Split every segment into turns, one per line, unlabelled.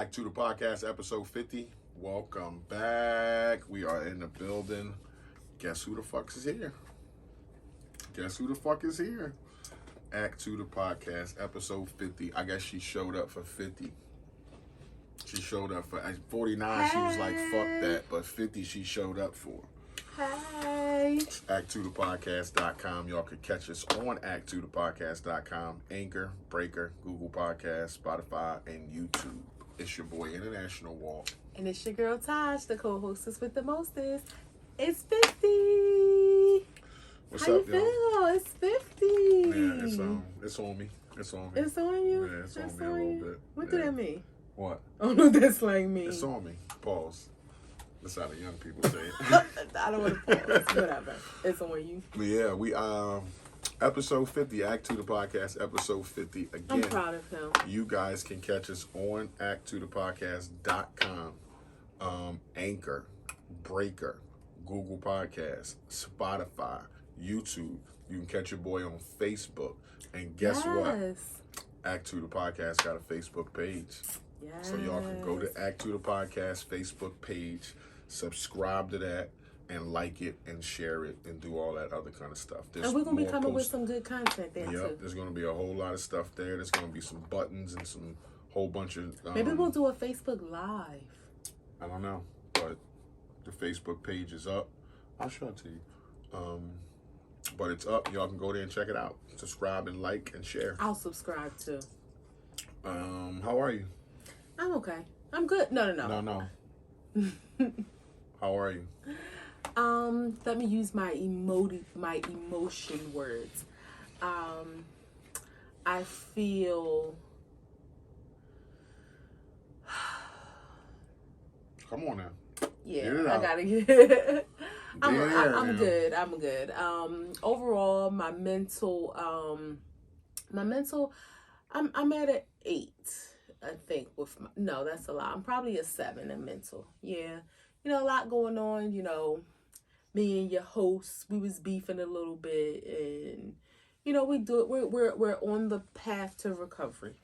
Act 2 the podcast, episode 50. Welcome back. We are in the building. Guess who the fuck is here? Guess who the fuck is here? Act 2 the podcast, episode 50. I guess she showed up for 50. She showed up for 49. She was like, fuck that. But 50 she showed up for.
Hey.
Act2thepodcast.com. Y'all can catch us on Act2thepodcast.com, Anchor, Breaker, Google Podcasts, Spotify, and YouTube. It's your boy, International Walt.
And it's your girl, Tash, the co-hostess with the Mostest. It's 50.
What's
How
up,
you
y'all?
feel? It's 50.
Yeah, it's on me. It's on me.
It's on you?
Yeah, it's on me a little bit.
What do that mean?
What?
I don't know what that slang means.
It's on me. Pause. That's how the young people say it.
I don't want to pause. Whatever. It's on you.
But yeah, we episode 50, Act 2 the podcast, episode 50. Again,
I'm proud of him.
You guys can catch us on Act2thepodcast.com, Anchor, Breaker, Google Podcasts, Spotify, YouTube. You can catch your boy on Facebook. And guess what? Act 2 the podcast got a Facebook page.
Yes.
So y'all can go to Act 2 the podcast Facebook page, subscribe to that, and like it and share it and do all that other kind of stuff.
And we're going to be coming with some good content there,
yep,
too.
There's going to be a whole lot of stuff there. There's going to be some buttons and some whole bunch of...
Maybe we'll do a Facebook Live.
I don't know, but the Facebook page is up. I'll show it to you. But it's up. Y'all can go there and check it out. Subscribe and like and share.
I'll subscribe, too.
How are you?
I'm okay. I'm good. No.
No. How are you?
Let me use my emotion words. I feel.
Come on now.
Yeah, I gotta get. I'm good. I'm good. Overall, my mental. I'm at an 8. I think no, that's a lot. I'm probably a 7 in mental. Yeah. A lot going on, me and your host, we was beefing a little bit and, we do it. We're on the path to recovery.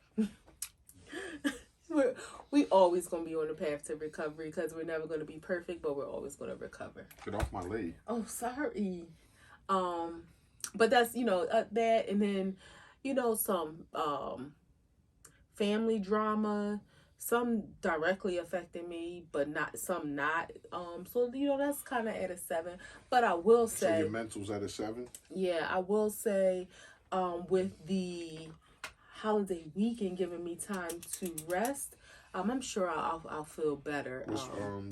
we always going to be on the path to recovery because we're never going to be perfect, but we're always going to recover.
Get off my leg.
Oh, sorry. But that's, that and then, some, family drama, some directly affecting me, but some not. So that's kind of at a 7. But I will say,
so your mental's at a 7.
Yeah, I will say, with the holiday weekend giving me time to rest, I'm sure I'll feel better.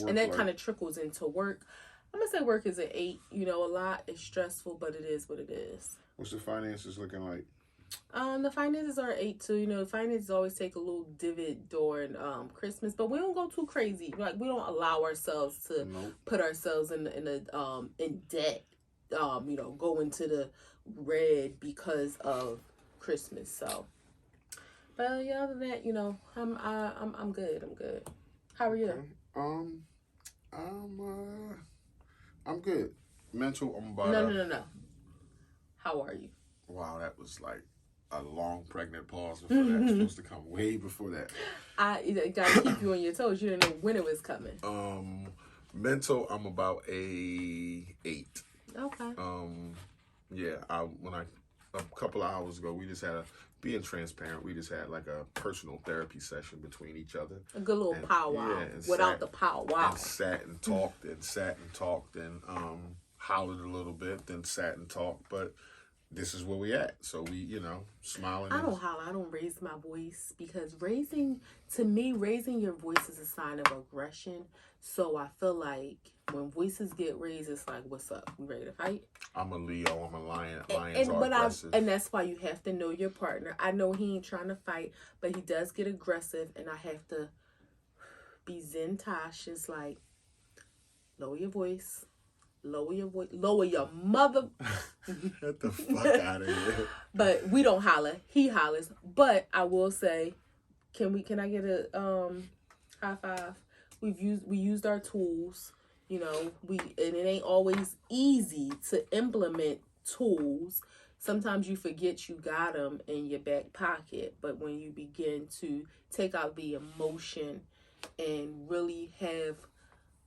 And that kind of trickles into work. I'm gonna say work is an 8. A lot is stressful, but it is what it is.
What's the finances looking like?
The finances are 8 too. Finances always take a little divot during Christmas, but we don't go too crazy. Like we don't allow ourselves to put ourselves in debt. Go into the red because of Christmas. So, but yeah, other than that, I'm good. I'm good. How are you?
Okay. I'm good. Mental. I'm about.
No. How are you?
Wow, that was like a long pregnant pause before that. It's supposed to come way before that.
I gotta keep you on your toes. You didn't know when it was coming.
Mental, I'm about a 8.
Okay.
Yeah, a couple of hours ago, we just had being transparent, we just had like a personal therapy session between each other.
A good little powwow without the powwow.
And sat and talked and hollered a little bit, then sat and talked, but this is where we at. So we, smiling.
I don't holler. I don't raise my voice because raising your voice is a sign of aggression. So I feel like when voices get raised, it's like, what's up? We ready to fight?
I'm a Leo. I'm a lion. Lions are aggressive.
And that's why you have to know your partner. I know he ain't trying to fight, but he does get aggressive. And I have to be Zen Tash. It's like, lower your voice. Lower your mother.
Get the fuck out of here.
But we don't holler. He hollers. But I will say, can I get a high five? We used our tools. And it ain't always easy to implement tools. Sometimes you forget you got them in your back pocket, but when you begin to take out the emotion and really have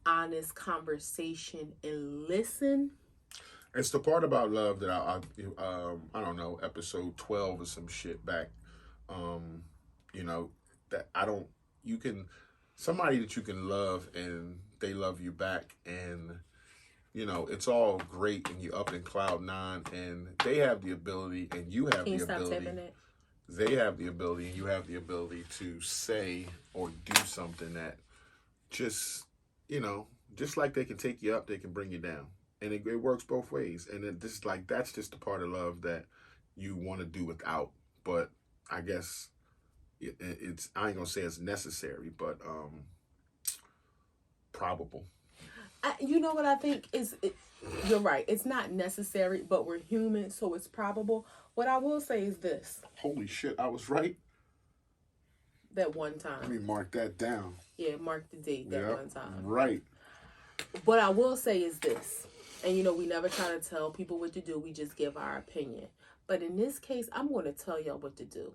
honest conversation and listen.
It's the part about love that I don't know, episode 12 or some shit back. You know, that I don't. You can somebody that you can love and they love you back, and you know it's all great and you up in cloud nine, and they have the ability and you have
Can you
the
stop
ability.
tapping it?
They have the ability and you have the ability to say or do something that just, you know, just like they can take you up, they can bring you down. And it works both ways. And it just like that's just the part of love that you want to do without. But I guess it's I ain't gonna say it's necessary, but probable.
You know what I think is you're right. It's not necessary, but we're human, so it's probable. What I will say is this.
Holy shit, I was right.
That one time.
Let me mark that down.
Yeah, mark the date that one time.
Right.
What I will say is this. And you know, we never try to tell people what to do. We just give our opinion. But in this case, I'm going to tell y'all what to do.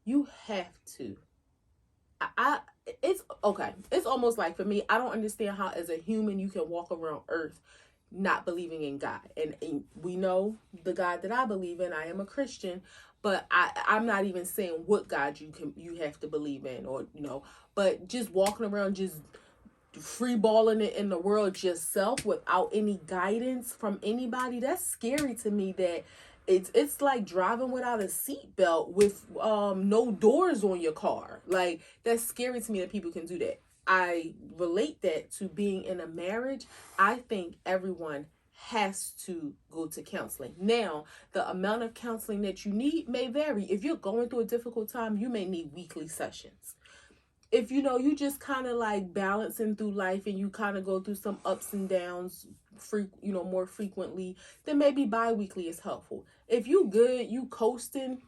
You have to. It's okay. It's almost like for me, I don't understand how as a human you can walk around Earth not believing in God. And we know the God that I believe in. I am a Christian, but I'm not even saying what God you have to believe in, or you know, but just walking around just free balling it in the world yourself without any guidance from anybody. That's scary to me. That it's like driving without a seatbelt with no doors on your car. Like that's scary to me that people can do that. I relate that to being in a marriage. I think everyone has to go to counseling. Now, the amount of counseling that you need may vary. If you're going through a difficult time, you may need weekly sessions. If you know you just kind of like balancing through life and you kind of go through some ups and downs more frequently, then maybe bi-weekly is helpful. If you good, you coasting,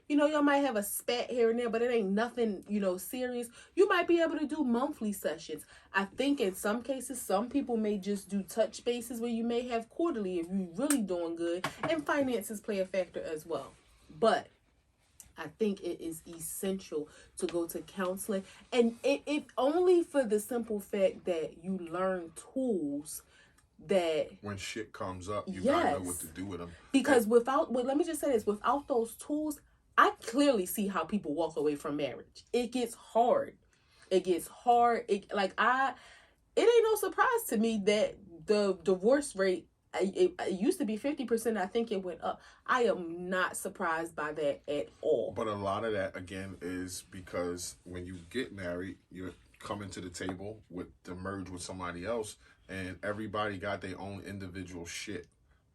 you know, y'all might have a spat here and there, but it ain't nothing, you know, serious. You might be able to do monthly sessions. I think in some cases, some people may just do touch bases where you may have quarterly if you're really doing good, and finances play a factor as well. But I think it is essential to go to counseling, and if only for the simple fact that you learn tools that
when shit comes up, you gotta know what to do with them.
Because let me just say this, without those tools, I clearly see how people walk away from marriage. It gets hard. It ain't no surprise to me that the divorce rate, it used to be 50%. I think it went up. I am not surprised by that at all.
But a lot of that, again, is because when you get married, you're coming to the table to merge with somebody else, and everybody got their own individual shit.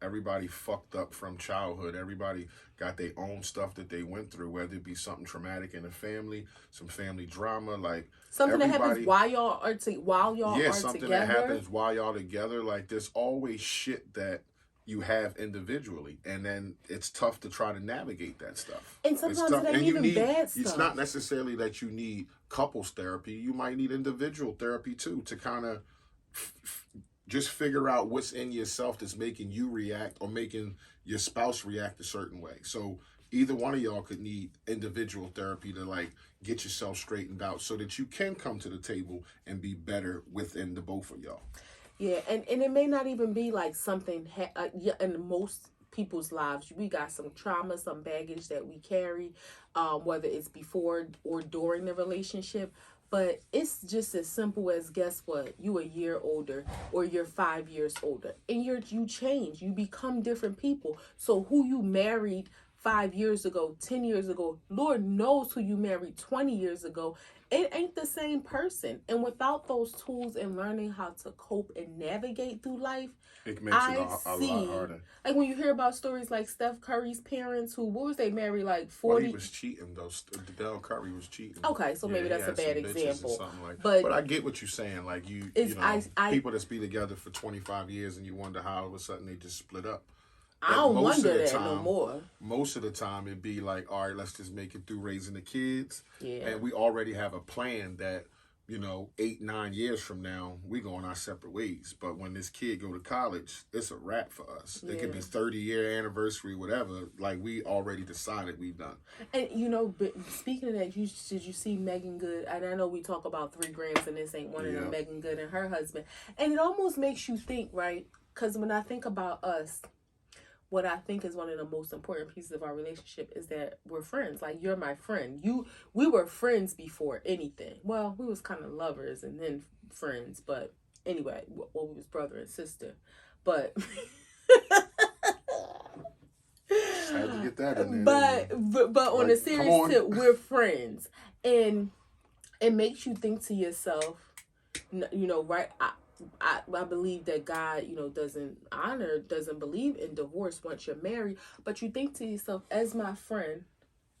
Everybody fucked up from childhood. Everybody got their own stuff that they went through, whether it be something traumatic in the family, some family drama, like
something that happens while y'all are together.
Something that happens while y'all together. Like there's always shit that you have individually, and then it's tough to try to navigate that stuff.
And sometimes it ain't even bad stuff.
It's not necessarily that you need couples therapy. You might need individual therapy too, to kind of just figure out what's in yourself that's making you react or making your spouse react a certain way. So either one of y'all could need individual therapy to like get yourself straightened out so that you can come to the table and be better within the both of y'all.
Yeah, and it may not even be like something in most people's lives. We got some trauma, some baggage that we carry, whether it's before or during the relationship. But it's just as simple as, guess what? You a year older or you're 5 years older, and you change. You become different people. So who you married 5 years ago, 10 years ago, Lord knows who you married 20 years ago. It ain't the same person. And without those tools and learning how to cope and navigate through life,
it makes it a lot harder.
Like when you hear about stories like Steph Curry's parents, what was they married like 40?
Well, he was cheating though. Del Curry was cheating.
Okay, so maybe that's a bad example.
But I get what you're saying. Like people that's be together for 25 years and you wonder how all of a sudden they just split up.
I don't wonder that no more.
Most of the time, it'd be like, all right, let's just make it through raising the kids.
Yeah.
And we already have a plan that, 8, 9 years from now, we going our separate ways. But when this kid go to college, it's a wrap for us. Yeah. It could be 30-year anniversary, whatever. Like, we already decided we've done.
And, but speaking of that, did you see Megan Good? And I know we talk about 3 grams and this ain't one of them, Megan Good and her husband. And it almost makes you think, right? Because when I think about us, what I think is one of the most important pieces of our relationship is that we're friends. Like, you're my friend. We were friends before anything. Well, we was kind of lovers and then friends. But anyway, we was brother and sister. But
had to get that in there.
But on a serious tip, we're friends. And it makes you think to yourself, right? I believe that God, doesn't believe in divorce once you're married. But you think to yourself, as my friend,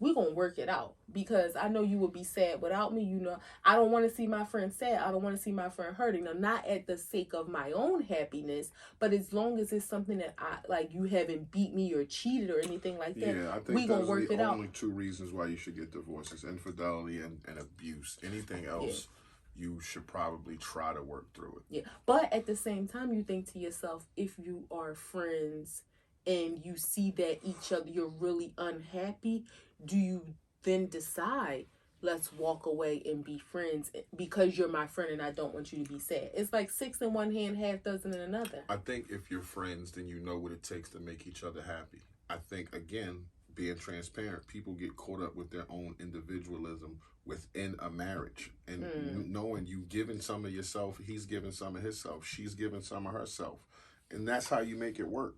we're going to work it out. Because I know you would be sad without me. I don't want to see my friend sad. I don't want to see my friend hurting. Now, not at the sake of my own happiness, but as long as it's something that you haven't beat me or cheated or anything like that,
I think
we're going to work it out.
Only 2 reasons why you should get divorced is infidelity and abuse. Anything else... you should probably try to work through it.
Yeah. But at the same time, you think to yourself, if you are friends and you see that you're really unhappy, do you then decide, let's walk away and be friends because you're my friend and I don't want you to be sad? It's like 6 in one hand, half dozen in another.
I think if you're friends, then you know what it takes to make each other happy. I think, again, being transparent, people get caught up with their own individualism within a marriage, and knowing you giving some of yourself, he's giving some of himself, she's giving some of herself, and that's how you make it work.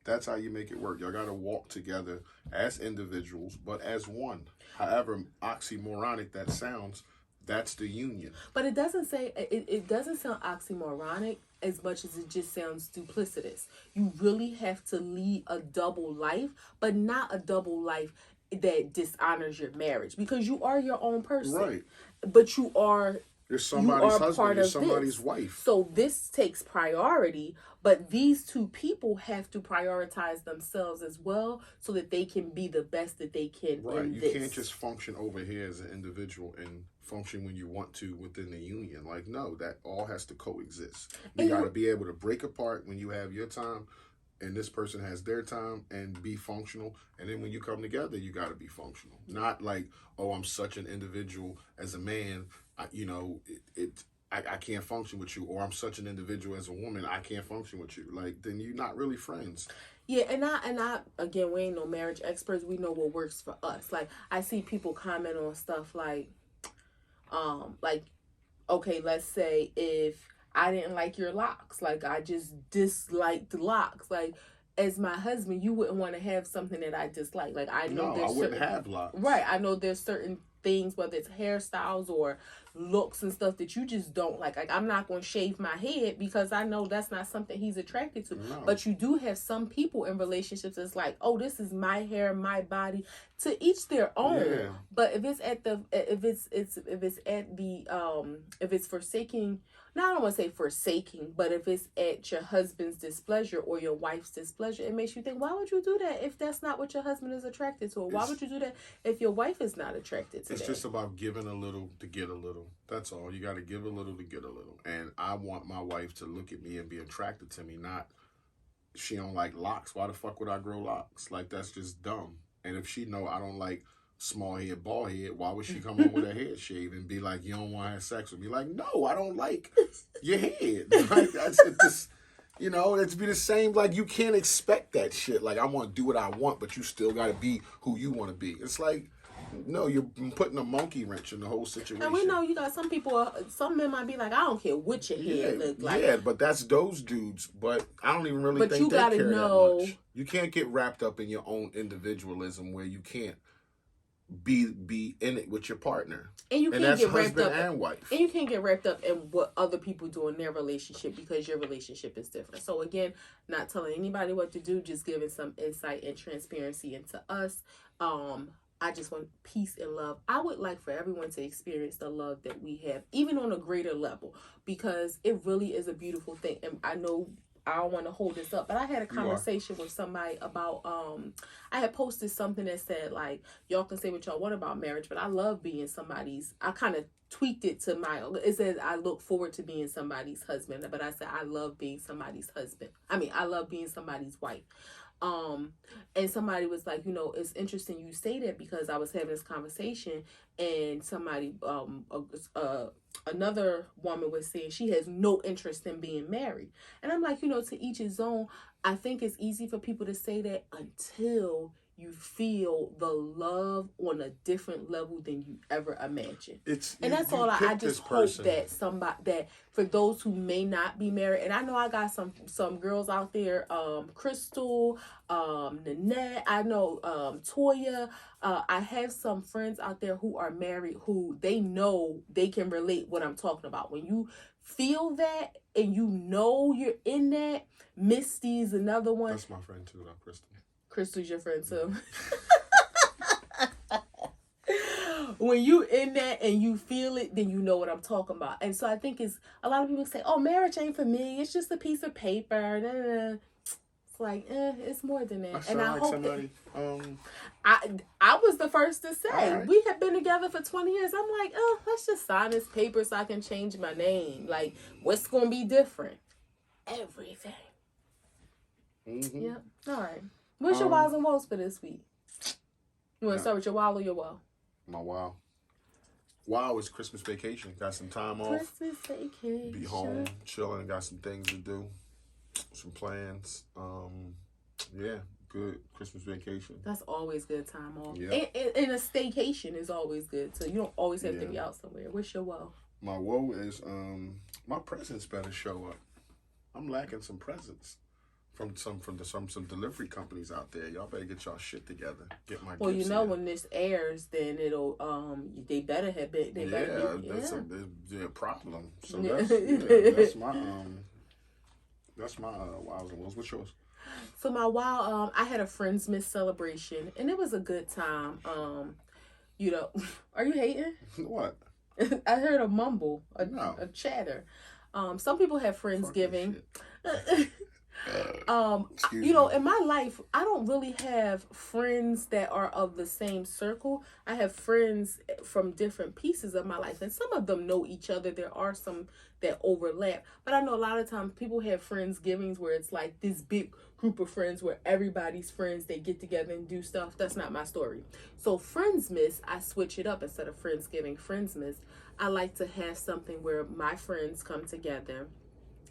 That's how you make it work. Y'all got to walk together as individuals, but as one. However oxymoronic that sounds, that's the union.
But it doesn't sound oxymoronic as much as it just sounds duplicitous. You really have to lead a double life, but not a double life that dishonors your marriage, because you are your own person.
Right.
But you're
somebody's husband, you're somebody's wife.
So this takes priority, but these 2 people have to prioritize themselves as well so that they can be the best that they can.
Right. You can't just function over here as an individual and function when you want to within the union. Like, no, that all has to coexist. You got to be able to break apart when you have your time and this person has their time and be functional. And then when you come together, you got to be functional. Not like, oh, I'm such an individual as a man, I can't function with you. Or I'm such an individual as a woman, I can't function with you. Like, then you're not really friends.
Yeah, and I again, we ain't no marriage experts. We know what works for us. Like, I see people comment on stuff like, okay, let's say if I didn't like your locks. Like, I just disliked locks. Like, as my husband, you wouldn't want to have something that I dislike. Like, I know
I wouldn't have locks.
Right. I know there's certain things, whether it's hairstyles or looks and stuff, that you just don't like. Like, I'm not going to shave my head because I know that's not something he's attracted to. No. But you do have some people in relationships that's like, oh, this is my hair, my body. To each their own. Yeah. But if it's forsaking. Now, I don't want to say forsaking, but if it's at your husband's displeasure or your wife's displeasure, it makes you think, why would you do that if that's not what your husband is attracted to? Or why would you do that if your wife is not attracted to that?
It's just about giving a little to get a little. That's all. You got to give a little to get a little. And I want my wife to look at me and be attracted to me, not she don't like locks. Why the fuck would I grow locks? Like, that's just dumb. And if she know I don't like small head, bald head, why would she come home with her head shaved and be like, you don't want to have sex with me? Like, no, I don't like your head. Like, that's just, it's be the same. Like, you can't expect that shit. Like, I want to do what I want, but you still got to be who you want to be. It's like, no, you're putting a monkey wrench in the whole situation.
And we know you got some people, some men might be like, I don't care what your head look like.
Yeah, but that's those dudes. But I don't even really think they care that much. You can't get wrapped up in your own individualism where you can't be in it with your partner.
And you can't get wrapped up
and wife.
And you can't get wrapped up in what other people do in their relationship because your relationship is different. So again, not telling anybody what to do, just giving some insight and transparency into us. I just want peace and love. I would like for everyone to experience the love that we have, even on a greater level, because it really is a beautiful thing. And I know I don't want to hold this up, but I had a conversation with somebody about I had posted something that said like, y'all can say what y'all want about marriage, but I love being somebody's. I kind of tweaked it to it says I look forward to being somebody's husband, but I said I love being somebody's husband. I mean, I love being somebody's wife. And somebody was like, it's interesting you say that, because I was having this conversation and somebody, another woman was saying she has no interest in being married. And I'm like, to each his own. I think it's easy for people to say that until you feel the love on a different level than you ever imagined. That's all. I just hope that that for those who may not be married, and I know I got some girls out there, Crystal, Nanette, I know Toya, I have some friends out there who are married who they know they can relate what I'm talking about. When you feel that and you're in that, Misty's another one.
That's my friend too, though, Crystal.
Crystal's your friend too. When you in that and you feel it, then you know what I'm talking about. And so I think it's a lot of people say, "Oh, marriage ain't for me. It's just a piece of paper." It's like, it's more than that. And I hope somebody. I was the first to say, right. We have been together for 20 years. I'm like, let's just sign this paper so I can change my name. Like, what's gonna be different? Everything.
Mm-hmm.
Yep. All right. What's your wows and woes for this week? You want to start with your wow or your woe?
My wow. Wow is Christmas vacation. Got some time off.
Christmas vacation.
Be home, chilling. Got some things to do. Some plans. Yeah, good Christmas vacation.
That's always good time off.
Yeah.
And a staycation is always good too. You don't always have to be out somewhere. What's your woe?
My woe is my presents better show up. I'm lacking some presents. From some delivery companies out there. Y'all better get y'all shit together. Get my gifts in.
When this airs, then it'll they better have been.
That's a problem. So that's my wows and woes. What's yours?
So my wow, I had a Friendsmas celebration and it was a good time. Are you hating?
What?
I heard a mumble, a chatter. Some people have Friendsgiving. In my life, I don't really have friends that are of the same circle. I have friends from different pieces of my life, and some of them know each other. There are some that overlap, but I know a lot of times people have Friendsgivings where it's like this big group of friends where everybody's friends, they get together and do stuff. That's not my story. So Friendsmas, I switch it up. Instead of Friendsgiving, Friendsmas, I like to have something where my friends come together.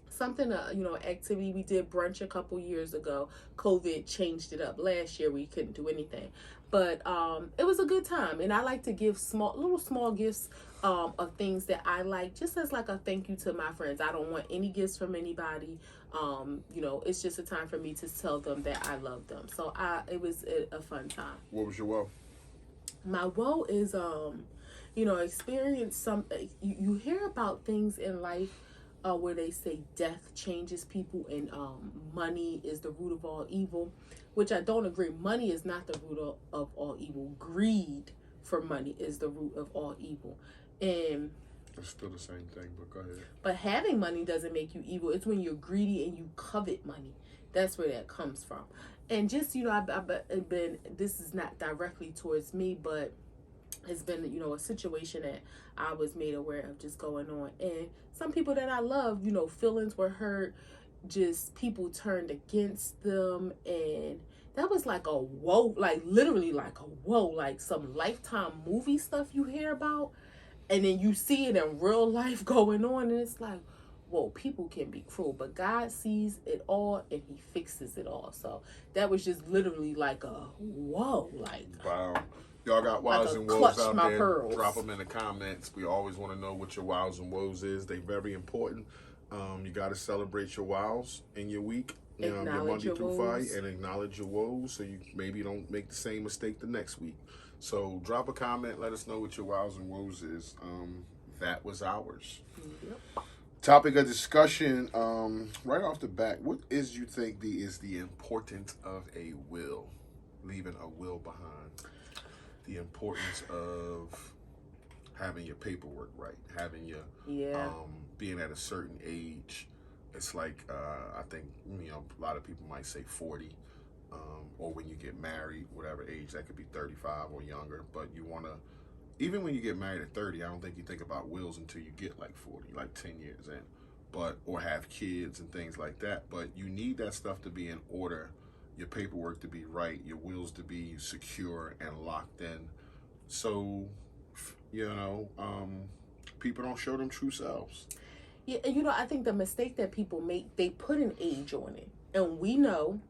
Something, activity. We did brunch a couple years ago. COVID changed it up. Last year we couldn't do anything, but it was a good time. And I like to give little small gifts of things that I like, just as like a thank you to my friends. I don't want any gifts from anybody. It's just a time for me to tell them that I love them. So it was a fun time.
What was your woe? My
woe is experience some. You hear about things in life. Where they say death changes people and money is the root of all evil, which I don't agree. Money is not the root of all evil. Greed for money is the root of all evil. And
it's still the same thing, but go ahead.
But having money doesn't make you evil. It's when you're greedy and you covet money. That's where that comes from. And just, I've been, this is not directly towards me, but it's been, a situation that I was made aware of just going on. And some people that I love, feelings were hurt, just people turned against them. And that was like a whoa, like literally like a whoa, like some Lifetime movie stuff you hear about. And then you see it in real life going on. And it's like, whoa, people can be cruel. But God sees it all and he fixes it all. So that was just literally like a whoa, like.
Wow. Y'all got wows and woes out there. Pearls. Drop them in the comments. We always want to know what your wows and woes is. They're very important. You got to celebrate your wows in your week, your Monday through Friday, and acknowledge your woes so you maybe don't make the same mistake the next week. So drop a comment. Let us know what your wows and woes is. That was ours. Yep. Topic of discussion right off the bat. What is you think is the importance of a will? Leaving a will behind. The importance of having your paperwork right, having your being at a certain age, it's like, I think, a lot of people might say 40, or when you get married, whatever age, that could be 35 or younger, but you want to, even when you get married at 30, I don't think you think about wills until you get like 40, like 10 years in, or have kids and things like that. But you need that stuff to be in order, your paperwork to be right, your wills to be secure and locked in. So, people don't show them true selves.
Yeah, I think the mistake that people make, they put an age on it. And we know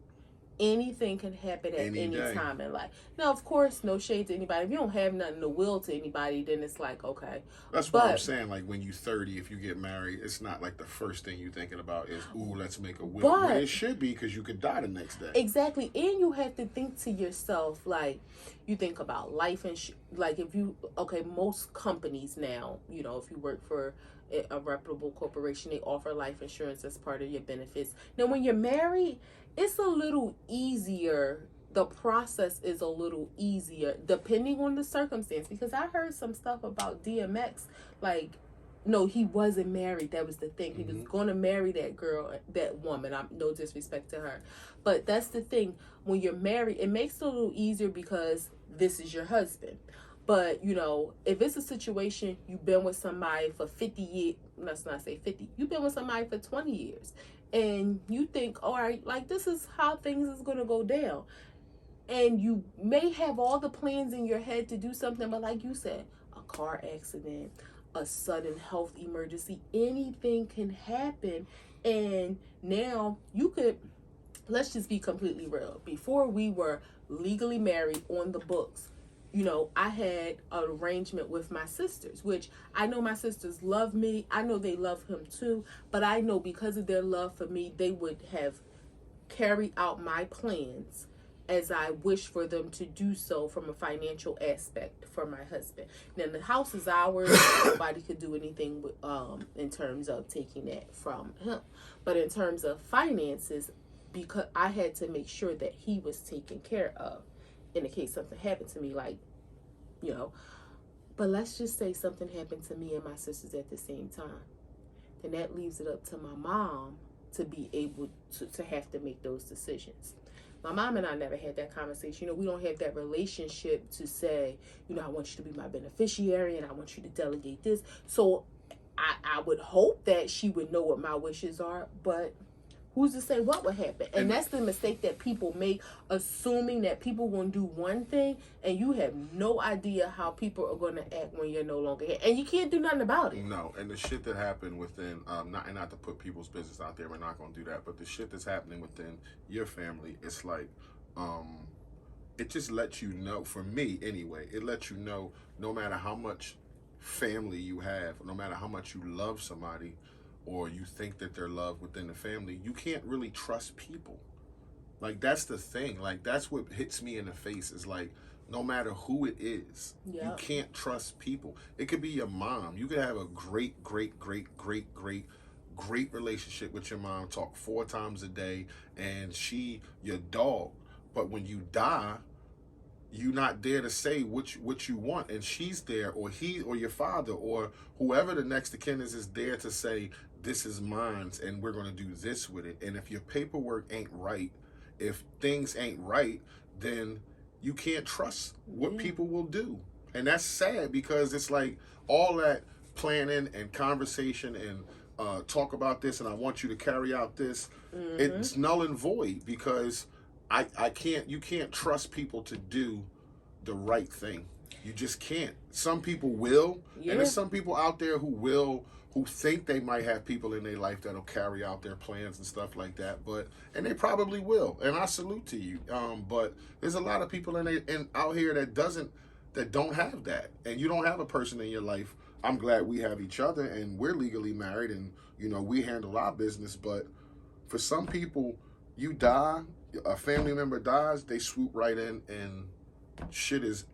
anything can happen at any time in life. Now, of course, no shade to anybody. If you don't have nothing to will to anybody, then it's like, okay.
That's what I'm saying. Like, when you're 30, if you get married, it's not like the first thing you're thinking about is, ooh, let's make a will. But it should be, because you could die the next day.
Exactly. And you have to think to yourself, like, you think about life insurance. Like, most companies now, if you work for a reputable corporation, they offer life insurance as part of your benefits. Now, when you're married, it's a little easier. The process is a little easier depending on the circumstance, because I heard some stuff about DMX. Like, no, he wasn't married. That was the thing. He was going to marry that girl, that woman. I'm no disrespect to her, but that's the thing. When you're married, it makes it a little easier because this is your husband. But, if it's a situation, you've been with somebody for 50 years, let's not say 50, you've been with somebody for 20 years, and you think, all right, like, this is how things is going to go down. And you may have all the plans in your head to do something, but like you said, a car accident, a sudden health emergency, anything can happen. And now let's just be completely real. Before we were legally married on the books, I had an arrangement with my sisters, which I know my sisters love me. I know they love him too, but I know because of their love for me, they would have carried out my plans as I wish for them to do so from a financial aspect for my husband. Now, the house is ours. Nobody could do anything with, in terms of taking that from him. But in terms of finances, because I had to make sure that he was taken care of in the case something happened to me, like, but let's just say something happened to me and my sisters at the same time. Then that leaves it up to my mom to be able to have to make those decisions. My mom and I never had that conversation. We don't have that relationship to say, I want you to be my beneficiary and I want you to delegate this. So I would hope that she would know what my wishes are, but who's to say what would happen? And that's the mistake that people make, assuming that people going to do one thing and you have no idea how people are going to act when you're no longer here. And you can't do nothing about it.
No, and the shit that happened within, not to put people's business out there, we're not going to do that, but the shit that's happening within your family, it's like, it just lets you know, for me anyway, it lets you know no matter how much family you have, no matter how much you love somebody, or you think that they're loved within the family, you can't really trust people. Like, that's the thing. Like, that's what hits me in the face, is like, no matter who it is, you can't trust people. It could be your mom. You could have a great relationship with your mom, talk 4 times a day, and she your dog. But when you die, you're not there to say what you want, and she's there, or he, or your father, or whoever the next of kin is there to say, this is mine, and we're going to do this with it. And if your paperwork ain't right, if things ain't right, then you can't trust what people will do. And that's sad, because it's like all that planning and conversation and talk about this, and I want you to carry out this, it's null and void, because you can't trust people to do the right thing. You just can't. Some people will, and there's some people out there who think they might have people in their life that'll carry out their plans and stuff like that, and they probably will, and I salute to you. But there's a lot of people out here that don't have that, and you don't have a person in your life. I'm glad we have each other, and we're legally married, and we handle our business. But for some people, you die, a family member dies, they swoop right in, and shit is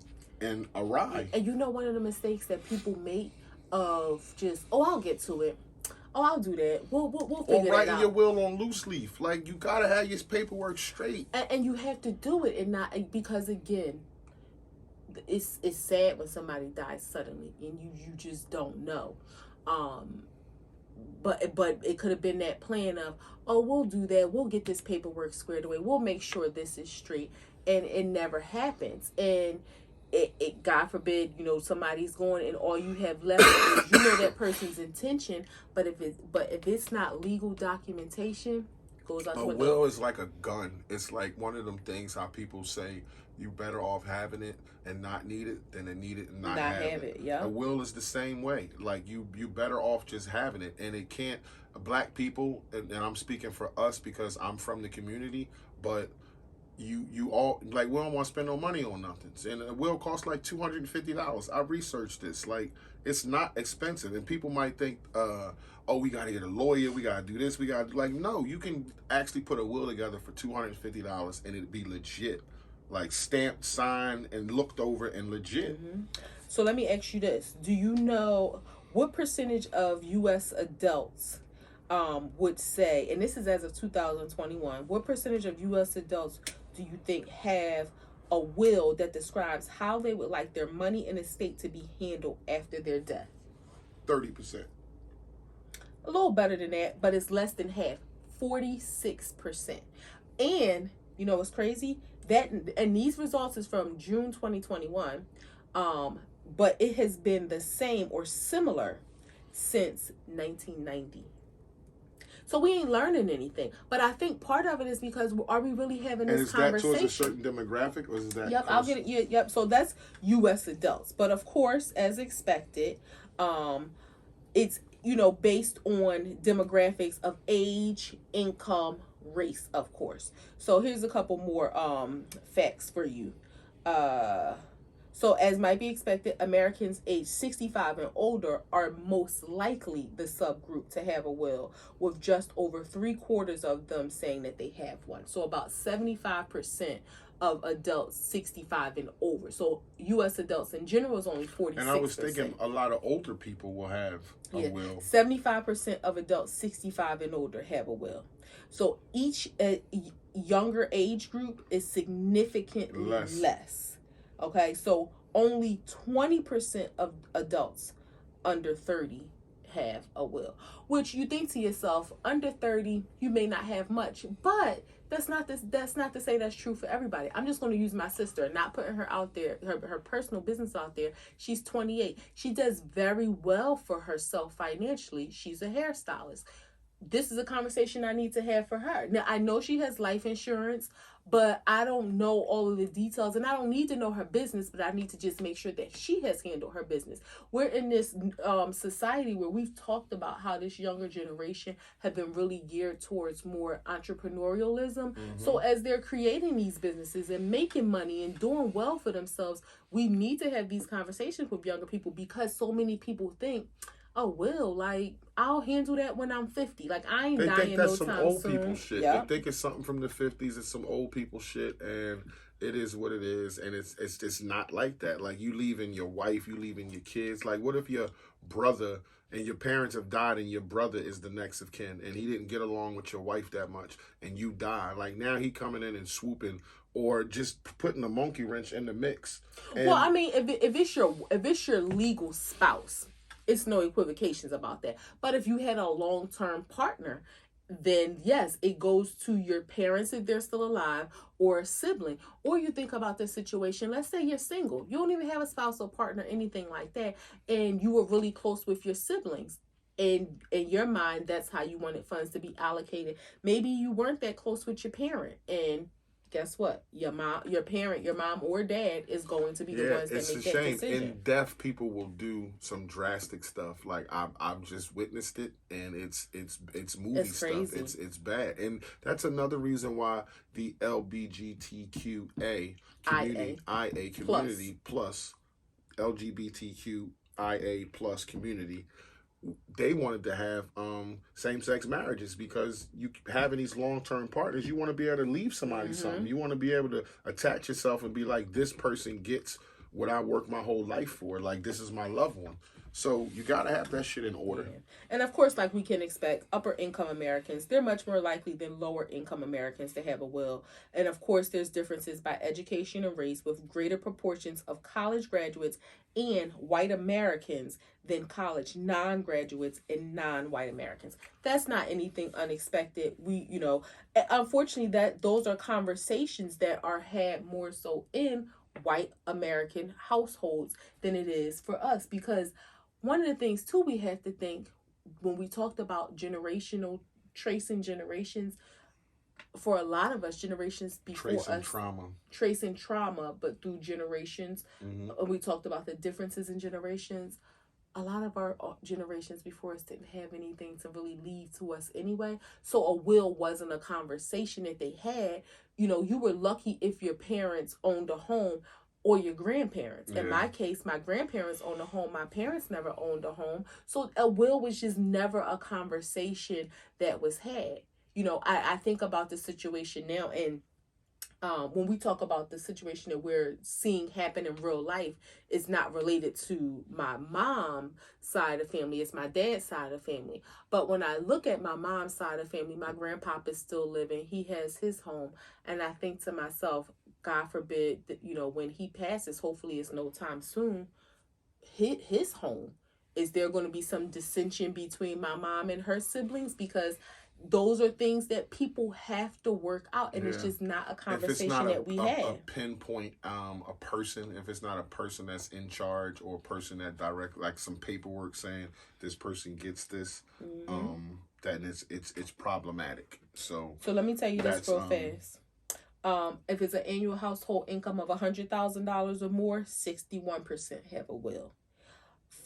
awry.
And one of the mistakes that people make of just, I'll get to it. I'll do that. We'll figure that out. Or
writing your will on loose leaf. Like, you gotta have your paperwork straight.
And you have to do it, and not because, again, it's sad when somebody dies suddenly and you just don't know. but it could have been that plan of, oh, we'll do that, we'll get this paperwork squared away, we'll make sure this is straight, and it never happens. And it God forbid, somebody's going and all you have left is that person's intention, but if it's not legal documentation, goes out the window.
A will is like a gun. It's like one of them things how people say you better off having it and not need it than to need it and not have it.
Yeah.
A will is the same way. Like you better off just having it, and it can't. Black people, and I'm speaking for us because I'm from the community, but you all, like, we don't want to spend no money on nothing, and a will costs like $250. I researched this. Like, it's not expensive, and people might think, oh, we got to get a lawyer, we got to do this, we got to, like, no, you can actually put a will together for $250 and it'd be legit, like stamped, signed, and looked over and legit.
Mm-hmm. So let me ask you this: do you know what percentage of U.S. adults would say, and this is as of 2021, what percentage of U.S. adults do you think have a will that describes how they would like their money and estate to be handled after their death?
30%.
A little better than that, but it's less than half, 46%. And you know what's crazy? And these results is from June 2021, but it has been the same or similar since 1990. So we ain't learning anything. But I think part of it is because are we really having this conversation? And is that towards a certain
demographic, or is that?
Yep, I'll get it. Yeah, yep. So that's U.S. adults. But of course, as expected, it's, based on demographics of age, income, race, of course. So here's a couple more facts for you. So as might be expected, Americans aged 65 and older are most likely the subgroup to have a will, with just over 3/4 of them saying that they have one. So about 75% of adults 65 and over. So U.S. adults in general is only 46%.
And I was thinking a lot of older people will have a will.
75% of adults 65 and older have a will. So each younger age group is significantly less. Okay, so only 20% of adults under 30 have a will. Which you think to yourself, under 30, you may not have much, but that's not to say that's true for everybody. I'm just going to use my sister, not putting her out there, her personal business out there. She's 28. She does very well for herself financially. She's a hairstylist. This is a conversation I need to have for her. Now, I know she has life insurance, but I don't know all of the details, and I don't need to know her business, but I need to just make sure that she has handled her business. We're in this society where we've talked about how this younger generation have been really geared towards more entrepreneurialism. Mm-hmm. So as they're creating these businesses and making money and doing well for themselves, we need to have these conversations with younger people, because so many people think, oh, will, like, I'll handle that when I'm 50. Like, I ain't dying no time soon. They think that's some old
people shit. Yep. They think it's something from the 50s. It's some old people shit, and it is what it is. And it's just not like that. Like, you leaving your wife, you leaving your kids. Like, what if your brother and your parents have died and your brother is the next of kin and he didn't get along with your wife that much and you die? Like, now he coming in and swooping or just putting a monkey wrench in the mix. And
well, I mean, if it's your legal spouse, it's no equivocations about that. But if you had a long-term partner, then yes, it goes to your parents if they're still alive, or a sibling. Or you think about this situation, let's say you're single. You don't even have a spouse or partner, anything like that, and you were really close with your siblings. And in your mind, that's how you wanted funds to be allocated. Maybe you weren't that close with your parent, and guess what? Your mom or dad is going to be the ones that make that decision. It's a shame.
In death, people will do some drastic stuff. Like, I've just witnessed it, and it's movie stuff.
Crazy.
It's bad, and that's another reason why the LGBTQA community, IA community plus LGBTQIA plus community, they wanted to have same-sex marriages, because you having these long-term partners, you want to be able to leave somebody something. You want to be able to attach yourself and be like, this person gets what I worked my whole life for. Like, this is my loved one. So you got to have that shit in order.
Yeah. And of course, like we can expect, upper income Americans, they're much more likely than lower income Americans to have a will. And of course, there's differences by education and race, with greater proportions of college graduates and white Americans than college non-graduates and non-white Americans. That's not anything unexpected. Unfortunately, that those are conversations that are had more so in white American households than it is for us, because one of the things too we have to think when we talked about tracing generations, for a lot of us, generations before tracing trauma, but through generations. We talked about the differences in generations. A lot of our generations before us didn't have anything to really leave to us anyway. So a will wasn't a conversation that they had. You were lucky if your parents owned a home or your grandparents. In my case, my grandparents owned a home. My parents never owned a home. So a will was just never a conversation that was had. I think about the situation now, and when we talk about the situation that we're seeing happen in real life, it's not related to my mom's side of the family. It's my dad's side of the family. But when I look at my mom's side of the family, my grandpapa is still living. He has his home. And I think to myself, God forbid that, when he passes, hopefully it's no time soon, his home. Is there going to be some dissension between my mom and her siblings? Because those are things that people have to work out, and it's just not a conversation that we have.
A pinpoint a person, if it's not a person that's in charge, or a person that like some paperwork saying this person gets this, then it's problematic. So
let me tell you this real fast. If it's an annual household income of $100,000 or more, 61% have a will.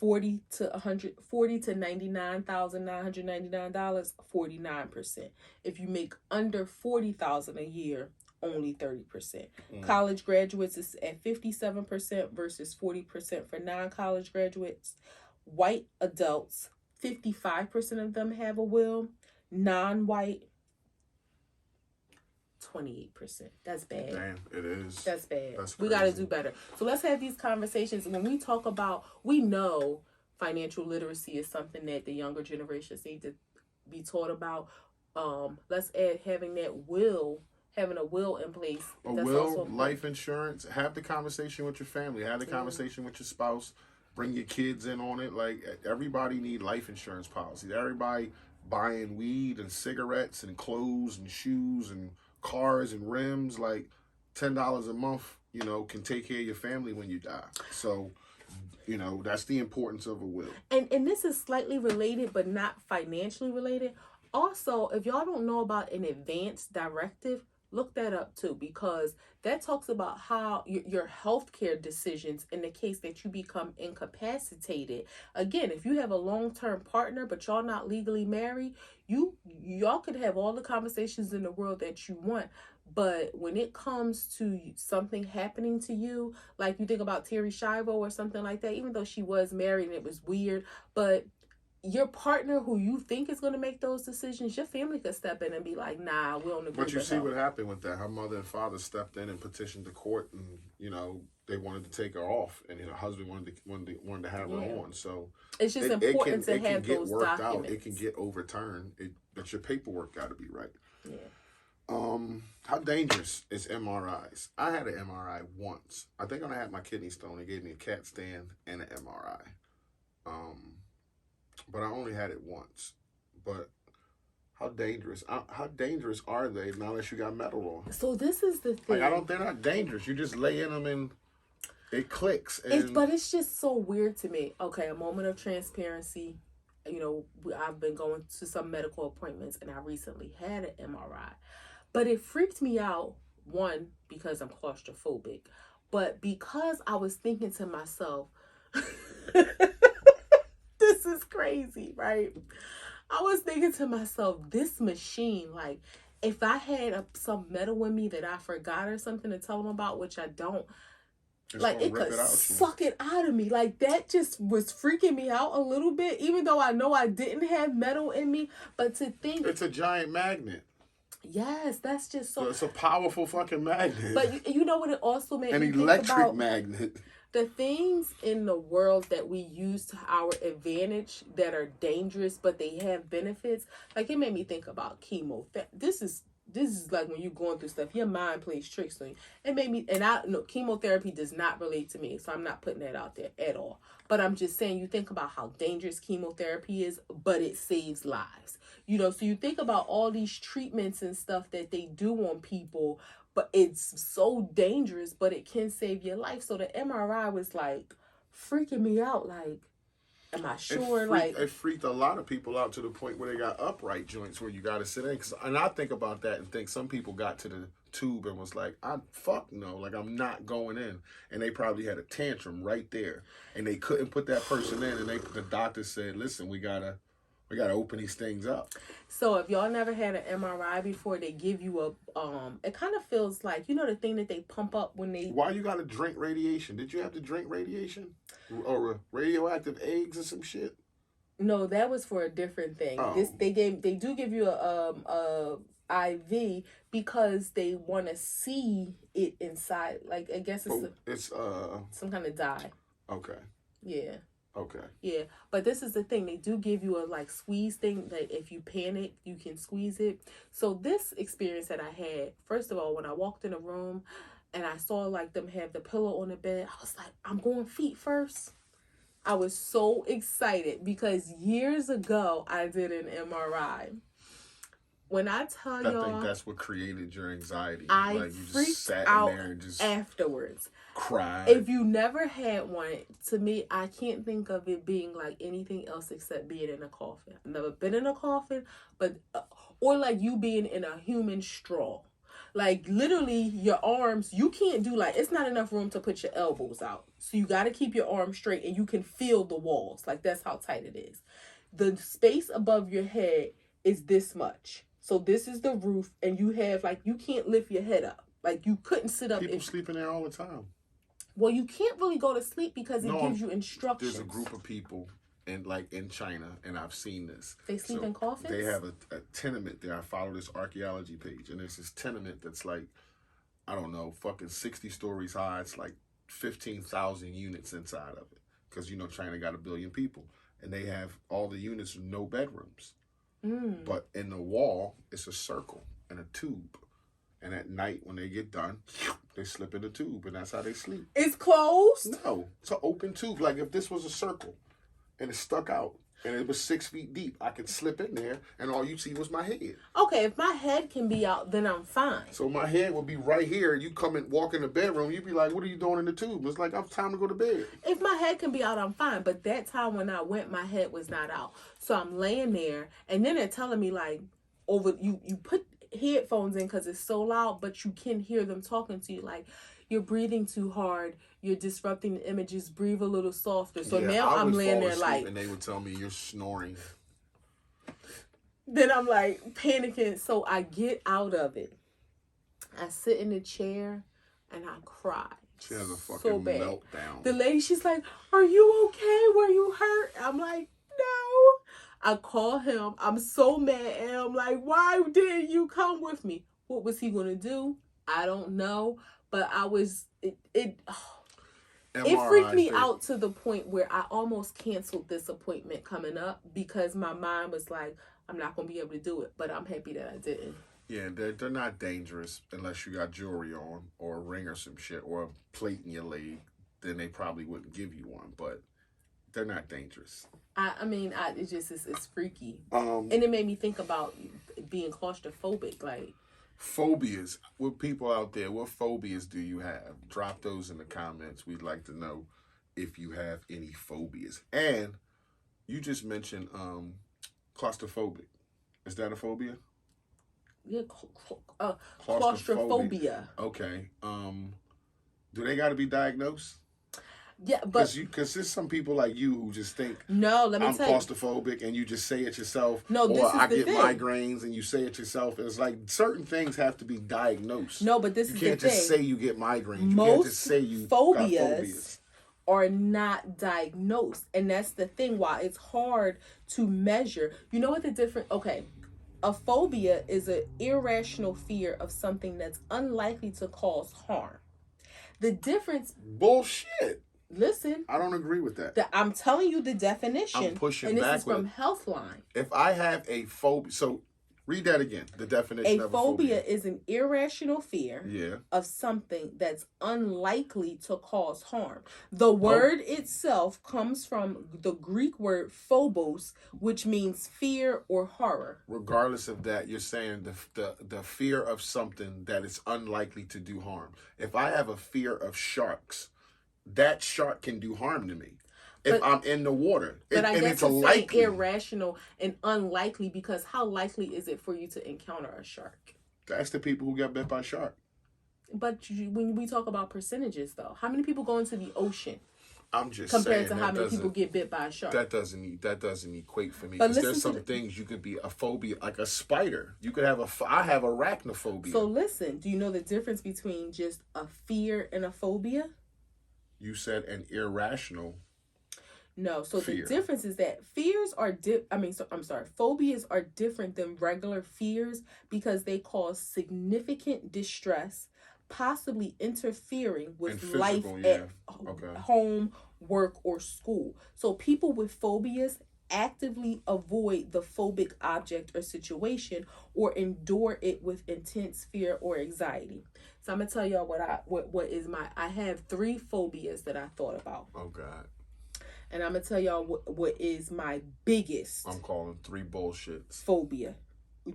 $40,000 to $99,999, 49%. If you make under $40,000 a year, only 30%. College graduates is at 57% versus 40% for non-college graduates. White adults, 55% of them have a will. Non-white, 28%. That's bad.
Damn, it is.
That's bad.
That's
we got to do better. So let's have these conversations. When we talk about, we know financial literacy is something that the younger generations need to be taught about. Let's add having a will in place.
Life insurance. Have the conversation with your family. Have the conversation with your spouse. Bring your kids in on it. Like, everybody need life insurance policies. Everybody buying weed and cigarettes and clothes and shoes and cars and rims. Like, $10 a month, can take care of your family when you die. So, that's the importance of a will.
And this is slightly related, but not financially related. Also, if y'all don't know about an advance directive, look that up too, because that talks about how your healthcare decisions in the case that you become incapacitated. Again, if you have a long-term partner, but y'all not legally married, y'all could have all the conversations in the world that you want. But when it comes to something happening to you, like you think about Terry Schiavo or something like that, even though she was married and it was weird, but your partner who you think is going to make those decisions, your family could step in and be like, nah, we don't agree.
But you see what happened with that. Her mother and father stepped in and petitioned the court, and, they wanted to take her off, and her husband wanted to have her on. So
it's just important to have those documents.
It can get overturned, but your paperwork got to be right.
Yeah.
How dangerous is MRIs? I had an MRI once. I think when I had my kidney stone, they gave me a CAT scan and an MRI. But I only had it once. But how dangerous are they now that you got metal on?
So this is the thing.
They're not dangerous. You just lay in them and it clicks.
But it's just so weird to me. Okay, a moment of transparency. I've been going to some medical appointments, and I recently had an MRI. But it freaked me out, one, because I'm claustrophobic, but because I was thinking to myself, this is crazy, right? I was thinking to myself, this machine, like, if I had some metal in me that I forgot or something to tell them about, which I don't, it could suck it out of me. Like, that just was freaking me out a little bit, even though I know I didn't have metal in me. But to think,
it's a giant magnet.
Yes, that's just so.
It's a powerful fucking magnet.
But you know what it also made
me think about? An electric magnet.
The things in the world that we use to our advantage that are dangerous, but they have benefits. Like, it made me think about chemotherapy. This is like when you're going through stuff, your mind plays tricks on you. It made me, and I know chemotherapy does not relate to me, so I'm not putting that out there at all. But I'm just saying, you think about how dangerous chemotherapy is, but it saves lives. You know, so you think about all these treatments and stuff that they do on people, but it's so dangerous, but it can save your life. So the MRI was like freaking me out. Like, am I sure?
It freaked a lot of people out to the point where they got upright joints where you got to sit in. And I think about that and think some people got to the tube and was like, fuck no, like I'm not going in. And they probably had a tantrum right there. And they couldn't put that person in. And the doctor said, listen, we gotta open these things up.
So if y'all never had an MRI before, they give you a it kind of feels like, you know, the thing that they pump up when they...
Why you gotta drink radiation? Did you have to drink radiation? Or radioactive eggs or some shit?
No, that was for a different thing. Oh. They do give you a IV because they want to see it inside. Like, I guess it's some kind of dye.
Okay.
Yeah.
Okay.
Yeah, but this is the thing. They do give you a like squeeze thing that if you panic, you can squeeze it. So this experience that I had, first of all, when I walked in a room and I saw like them have the pillow on the bed, I was like, I'm going feet first. I was so excited because years ago I did an MRI. When I tell y'all,
I think that's what created your anxiety.
I
like you
freaked
just sat
out
in there and just
afterwards.
Cried.
If you never had one, to me, I can't think of it being like anything else except being in a coffin. I've never been in a coffin, but or like you being in a human straw. Like literally your arms, you can't do like, it's not enough room to put your elbows out. So you got to keep your arms straight and you can feel the walls. Like that's how tight it is. The space above your head is this much. So this is the roof and you have like, you can't lift your head up. Like you couldn't sit up.
People sleeping there all the time.
Well, you can't really go to sleep because it gives you instructions.
There's a group of people in China, and I've seen this.
They sleep in coffins?
They have a tenement there. I follow this archaeology page, and there's this tenement that's like, I don't know, fucking 60 stories high. It's like 15,000 units inside of it. Because, you know, China got 1 billion people. And they have all the units with no bedrooms.
Mm.
But in the wall, it's a circle and a tube. And at night, when they get done, they slip in the tube, and that's how they sleep.
It's closed?
No, it's an open tube. Like if this was a circle, and it stuck out, and it was 6 feet deep, I could slip in there, and all you see was my head.
Okay, if my head can be out, then I'm fine.
So my head would be right here. You come and walk in the bedroom, you'd be like, "What are you doing in the tube?" It's like, "I'm time to go to bed."
If my head can be out, I'm fine. But that time when I went, my head was not out. So I'm laying there, and then they're telling me like, you put headphones in because it's so loud, but you can hear them talking to you like, you're breathing too hard, you're disrupting the images, breathe a little softer. So now I'm laying there like,
and they would tell me you're snoring.
Then I'm like panicking. So I get out of it, I sit in the chair and I cry.
She has a fucking meltdown.
The lady, she's like, "Are you okay? Were you hurt?" I'm like, "No." I call him. I'm so mad. And I'm like, "Why didn't you come with me?" What was he going to do? I don't know. But I was, it freaked me out to the point where I almost canceled this appointment coming up because my mind was like, I'm not going to be able to do it. But I'm happy that I didn't.
Yeah, they're not dangerous unless you got jewelry on or a ring or some shit or a plate in your leg. Then they probably wouldn't give you one. But they're not dangerous.
It's freaky. And it made me think about being claustrophobic. Like,
phobias. With people out there, what phobias do you have? Drop those in the comments. We'd like to know if you have any phobias. And you just mentioned claustrophobic. Is that a phobia?
Yeah, claustrophobia.
Okay. Do they got to be diagnosed?
Yeah, but
because there's some people like you who just think,
no, let me
I'm
tell you,
claustrophobic, and you just say it yourself.
No, this
or
is
I
the
get
thing.
migraines, and you say it yourself. It's like certain things have to be diagnosed.
No, but this is the thing.
You can't just say you get migraines. You
Most
can't just say you got phobias
are not diagnosed, and that's the thing. Why it's hard to measure. You know what the difference? Okay, a phobia is an irrational fear of something that's unlikely to cause harm. The difference.
Bullshit.
Listen.
I don't agree with that.
I'm telling you the definition.
I'm pushing
and this
back
is from Healthline.
If I have a phobia, so read that again. The definition of a phobia
is an irrational fear of something that's unlikely to cause harm. The word itself comes from the Greek word phobos, which means fear or horror.
Regardless of that, you're saying the fear of something that is unlikely to do harm. If I have a fear of sharks, that shark can do harm to me. If I'm in the water.
But I guess it's irrational and unlikely, because how likely is it for you to encounter a shark?
That's the people who get bit by a shark.
But when we talk about percentages, though, how many people go into the ocean?
I'm just
compared to how many people get bit by a shark.
That doesn't equate for me. Because there's some things you could be a phobia, like a spider. You could have I have arachnophobia.
So listen, do you know the difference between just a fear and a phobia?
You said an irrational.
No, so fear. The difference is that fears are phobias are different than regular fears because they cause significant distress, possibly interfering with life at home, work, or school. So people with phobias actively avoid the phobic object or situation or endure it with intense fear or anxiety. So I'm gonna tell y'all I have 3 phobias that I thought about.
Oh God.
And I'm going to tell y'all what is my biggest.
I'm calling 3 bullshits.
Phobia.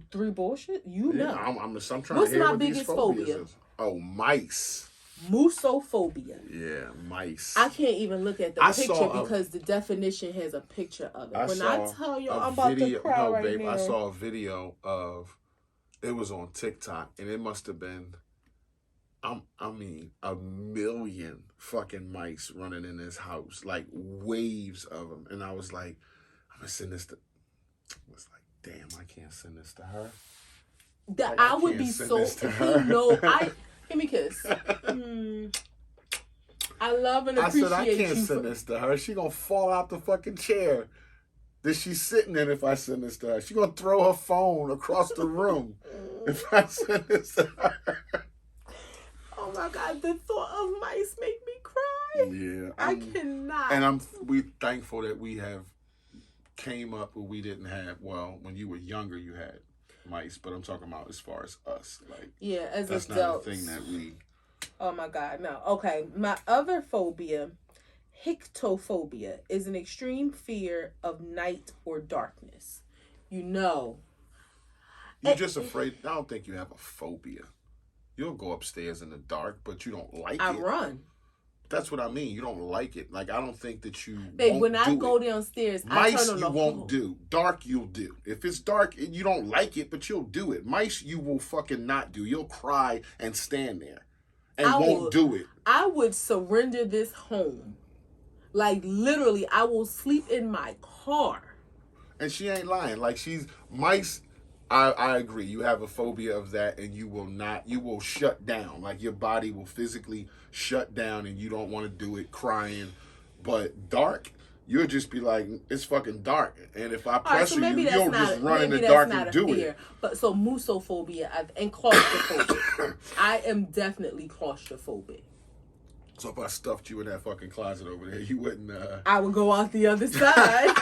3 bullshit? You know.
I'm trying
What's
to hear
my
what
biggest
these phobias
phobia?
Is. Oh, mice.
Musophobia.
Yeah, mice.
I can't even look at the picture because the definition has a picture of it. When I tell y'all, I'm about to cry right now.
I saw a video of, it was on TikTok, and it must have been, a million fucking mice running in this house, like waves of them. And I was like, I'm gonna send this to. I was like, damn, I can't send this to her.
I would be so. Give me a kiss. I love and appreciate you.
I said I can't send this to her. She gonna fall out the fucking chair that she's sitting in if I send this to her. She gonna throw her phone across the room if I send this to her.
Oh my God, the thought of mice make me cry.
Yeah.
I cannot.
And we thankful that we have came up where we didn't have, well, when you were younger you had mice, but I'm talking about as far as us. Like,
as
that's
adults.
Not a thing that we.
Oh my God, no. Okay, my other phobia, ectophobia, is an extreme fear of night or darkness. You're
just afraid. I don't think you have a phobia. You'll go upstairs in the dark, but you don't like it.
I run.
That's what I mean. You don't like it. Like, I don't think that you
when I go downstairs,
mice,
I turn on
you won't do. Dark, you'll do. If it's dark, you don't like it, but you'll do it. Mice, you will fucking not do. You'll cry and stand there and won't do it.
I would surrender this home. Like, literally, I will sleep in my car.
And she ain't lying. Like, mice... I agree. You have a phobia of that, and you will shut down. Like, your body will physically shut down, and you don't want to do it, crying. But dark, you'll just be like, it's fucking dark. And if I pressure you, you'll just run in the dark and do it.
But so musophobia and claustrophobia. I am definitely claustrophobic.
So if I stuffed you in that fucking closet over there, you wouldn't...
I would go out the other side.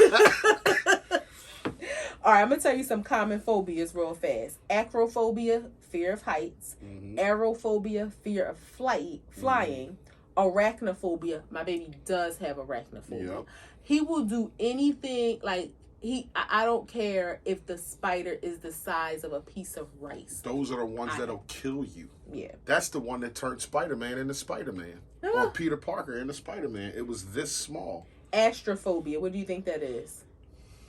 All right, I'm going to tell you some common phobias real fast. Acrophobia, fear of heights. Mm-hmm. Aerophobia, fear of flying. Mm-hmm. Arachnophobia, my baby does have arachnophobia. Yep. He will do anything, like, I don't care if the spider is the size of a piece of rice.
Those are the ones that'll kill you.
Yeah.
That's the one that turned Spider-Man into Spider-Man. Or Peter Parker into Spider-Man. It was this small.
Astrophobia, what do you think that is?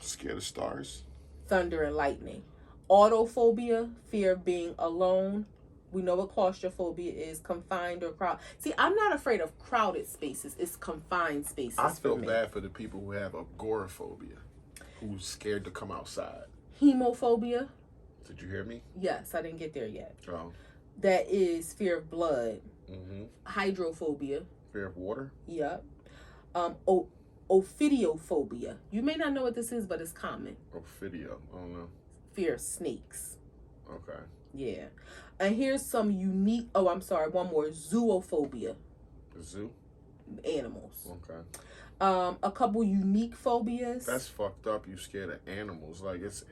Scared of stars.
Thunder and lightning. Autophobia, fear of being alone. We know what claustrophobia is, confined or crowded. See, I'm not afraid of crowded spaces. It's confined spaces.
I feel bad for the people who have agoraphobia, who's scared to come outside.
Hemophobia.
Did you hear me?
Yes, I didn't get there yet.
Oh.
That is fear of blood.
Mm-hmm.
Hydrophobia.
Fear of water?
Yep. Ophidiophobia. You may not know what this is, but it's common.
Ophidio. I don't know.
Fear of snakes.
Okay.
Yeah. And here's some unique... Oh, I'm sorry. One more. Zoophobia.
Zoo?
animals.
Okay.
A couple unique phobias.
That's fucked up. You scared of animals. Like, it's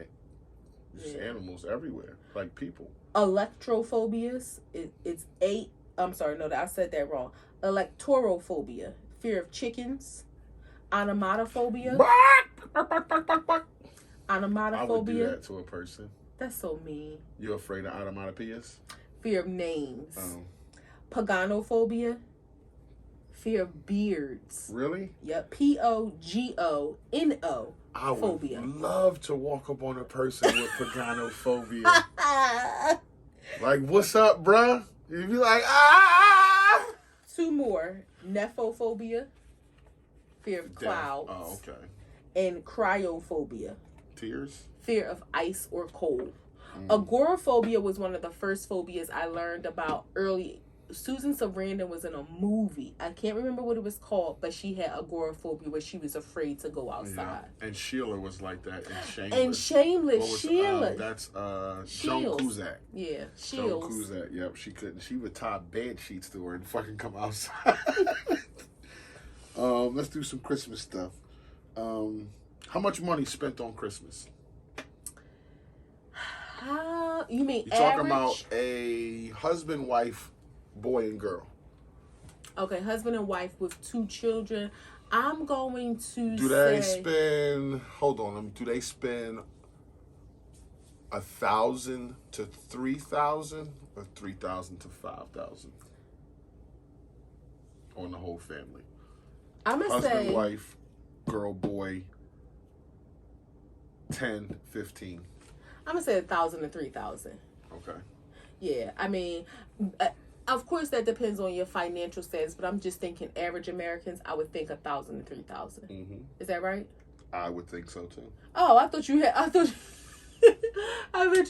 animals everywhere. Like people.
Electrophobias. It's 8. I'm sorry, no, I said that wrong. Electorophobia. Fear of chickens. Onomatophobia. Onomatophobia.
I would do that to a person.
That's so mean.
You're afraid of onomatopoeias?
Fear of names.
Oh.
Paganophobia. Fear of beards.
Really?
Yep. Pogono.
I would
phobia.
love to walk up on a person with paganophobia. Like, what's up, bruh? You'd be like, ah!
2 more. Nephophobia. Fear of clouds.
Oh, okay.
And cryophobia.
Tears?
Fear of ice or cold. Agoraphobia was one of the first phobias I learned about early. Susan Sarandon was in a movie. I can't remember what it was called, but she had agoraphobia where she was afraid to go outside.
Yeah. And Sheila was like that in Shameless.
And Shameless, Sheila.
That's Joan Cusack.
Yeah,
Joan Cusack. Yep, she couldn't. She would tie bed sheets to her and fucking come outside. Let's do some Christmas stuff. How much money spent on Christmas?
You mean
You're
average?
talking about a husband, wife, boy, and girl.
Okay, husband and wife with 2 children. I'm going to
Do they spend? Hold on. Do they spend 1,000 to 3,000 or 3,000 to 5,000 on the whole family?
I'm gonna
Husband,
say
wife, girl, boy. 10, 15.
I'm gonna say 1,000 to 3,000.
Okay.
Yeah, I mean, of course that depends on your financial status, but I'm just thinking average Americans. I would think 1,000 to 3,000.
Mm-hmm.
Is that right?
I would think so too.
Oh, I thought you had. I thought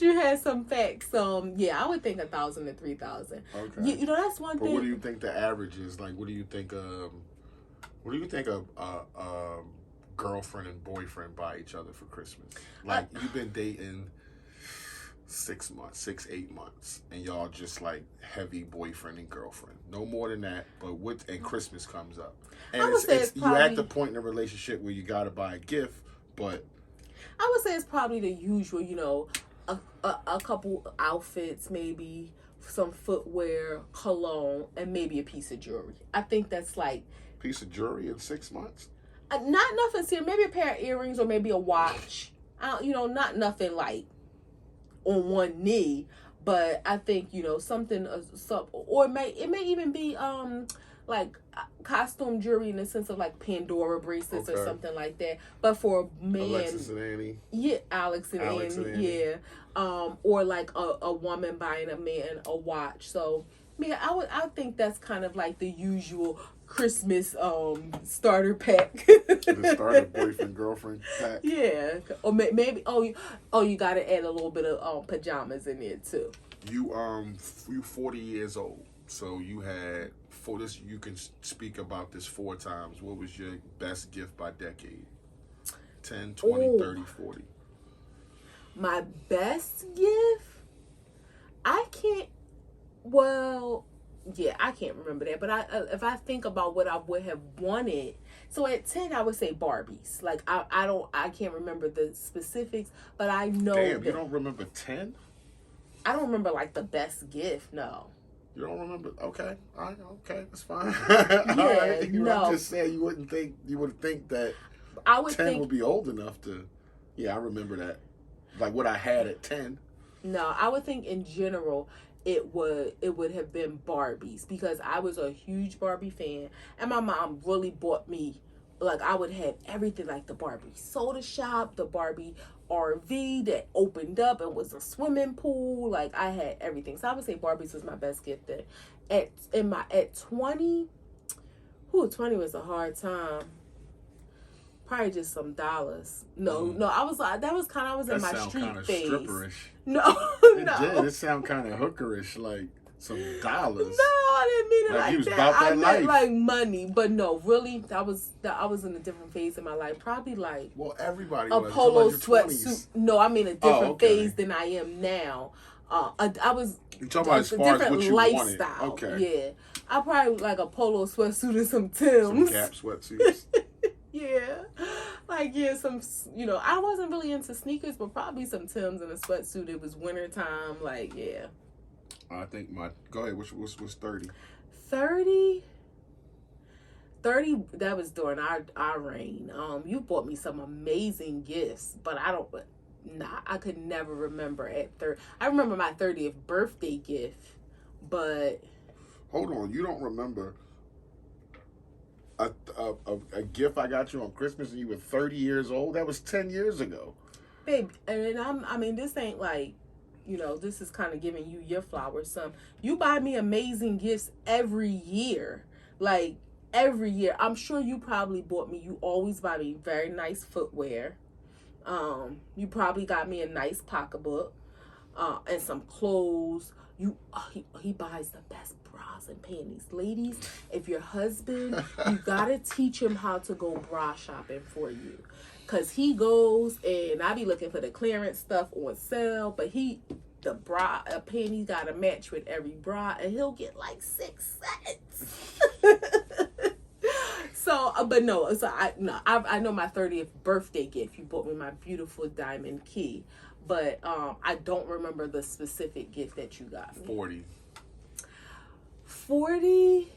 you had some facts. Yeah, I would think 1,000 to 3,000.
Okay.
You know, that's one
But
thing.
what do you think the average is? Like, what do you think? What do you think a girlfriend and boyfriend buy each other for Christmas? Like, you've been dating 6 months, 8 months, and y'all just like heavy boyfriend and girlfriend. No more than that. But and Christmas comes up, and
I would say it's probably,
you're at the point in the relationship where you gotta buy a gift. But
I would say it's probably the usual. You know, a couple outfits, maybe some footwear, cologne, and maybe a piece of jewelry. I think that's like
piece of jewelry in 6 months.
Not nothing serious. Maybe a pair of earrings or maybe a watch. You know, not nothing like on one knee, but I think, you know, something, or it may even be like costume jewelry in the sense of like Pandora bracelets or something like that. But for a man,
Alexis and Annie,
yeah, Alex and Annie, yeah, or like a woman buying a man a watch. So yeah, I think that's kind of like the usual Christmas starter pack.
The starter boyfriend girlfriend pack.
Yeah, or maybe you got to add a little bit of pajamas in there too.
You 40 years old, so you had for this. You can speak about this 4 times. What was your best gift by decade? 10, 20, 30, 40.
My best gift? I can't. Well, yeah, I can't remember that. But if I think about what I would have wanted, so at 10 I would say Barbies. Like I can't remember the specifics, but I know.
Damn, you don't remember 10?
I don't remember like the best gift. No.
You don't remember? Okay, okay, that's fine.
Yeah,
right.
no.
I'm just saying you would think that
I would
10
think
would be old enough to. Yeah, I remember that. Like what I had at 10.
No, I would think in general it would have been Barbies because I was a huge Barbie fan and my mom really bought me, like I would have everything, like the Barbie soda shop, the Barbie RV that opened up and was a swimming pool. Like I had everything. So I would say Barbies was my best gift then. At 20, 20 was a hard time. Probably just some dollars. No, I was like, I was in my street phase.
Stripperish.
No,
It sound kind of hookerish, like some dollars.
No, I didn't mean it like
you was
that.
about that
I meant
life.
like money, but no, really, I was in a different phase in my life. Probably like
everybody
a
was
polo
until, like, your 20s.
sweatsuit. No, I'm in a different phase than I am now. I was
You talking about as far as what you
lifestyle.
wanted? Okay.
Yeah, I probably like a polo sweatsuit and some
Some
Timbs.
Gap sweatsuits.
Yeah, like some. I wasn't really into sneakers, but probably some Timbs and a sweatsuit. It was wintertime. Like, yeah.
I think go ahead. What's 30?
30. 30, that was during our reign. You bought me some amazing gifts, but I could never remember at 30. I remember my 30th birthday gift, but
hold on, you don't remember a gift I got you on Christmas and you were 30 years old? That was 10 years ago,
babe. And this ain't like, this is kind of giving you your flowers. You buy me amazing gifts every year, like. Every year. I'm sure you probably you always buy me very nice footwear. You probably got me a nice pocketbook, and some clothes. He buys the best bras and panties. Ladies, if your husband, you gotta teach him how to go bra shopping for you. Cause he goes and I be looking for the clearance stuff on sale, but the bra, a panty got to match with every bra, and he'll get like 6 sets. But no. So I know my 30th birthday gift. You bought me my beautiful diamond key, but I don't remember the specific gift that you got me. 40.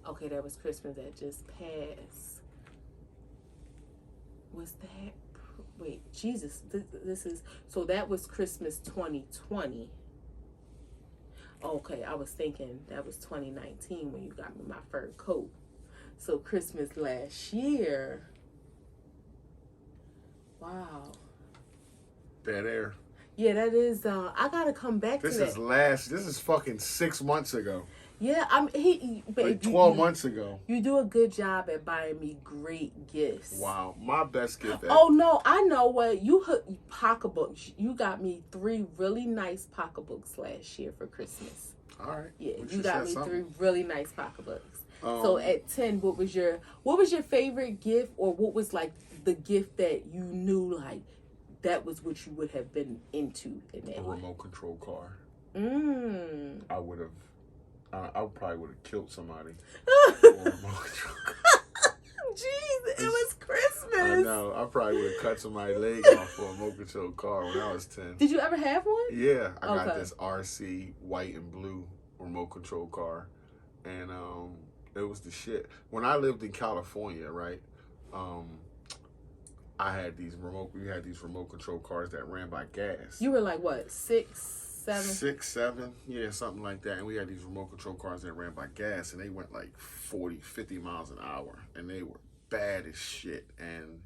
Okay, that was Christmas that just passed. Was that? Wait, Jesus, this is, so that was Christmas 2020. Okay, I was thinking that was 2019 when you got me my fur coat. So Christmas last year. Wow.
Dead air.
Yeah, that is, I gotta come back to that.
This is fucking 6 months ago.
Yeah,
like 12 months ago.
You do a good job at buying me great gifts.
Wow, my best gift.
Oh no, I know what pocketbooks. You got me 3 really nice pocketbooks last year for Christmas.
All right.
Yeah, you got me
something.
3 really nice pocketbooks. So at 10, what was your favorite gift, or what was like the gift that you knew like that was what you would have been into in that?
A remote control car.
I
would have. I probably would have killed somebody. Jeez,
it was Christmas.
I know. I probably would have cut somebody's leg off for a remote control car when I was 10.
Did you ever have one?
Yeah, I got this RC white and blue remote control car, and it was the shit. When I lived in California, right? We had these remote control cars that ran by gas.
You were like what, 6, 7?
6, 7, yeah, something like that. And we had these remote control cars that ran by gas, and they went like 40, 50 miles an hour, and they were bad as shit. And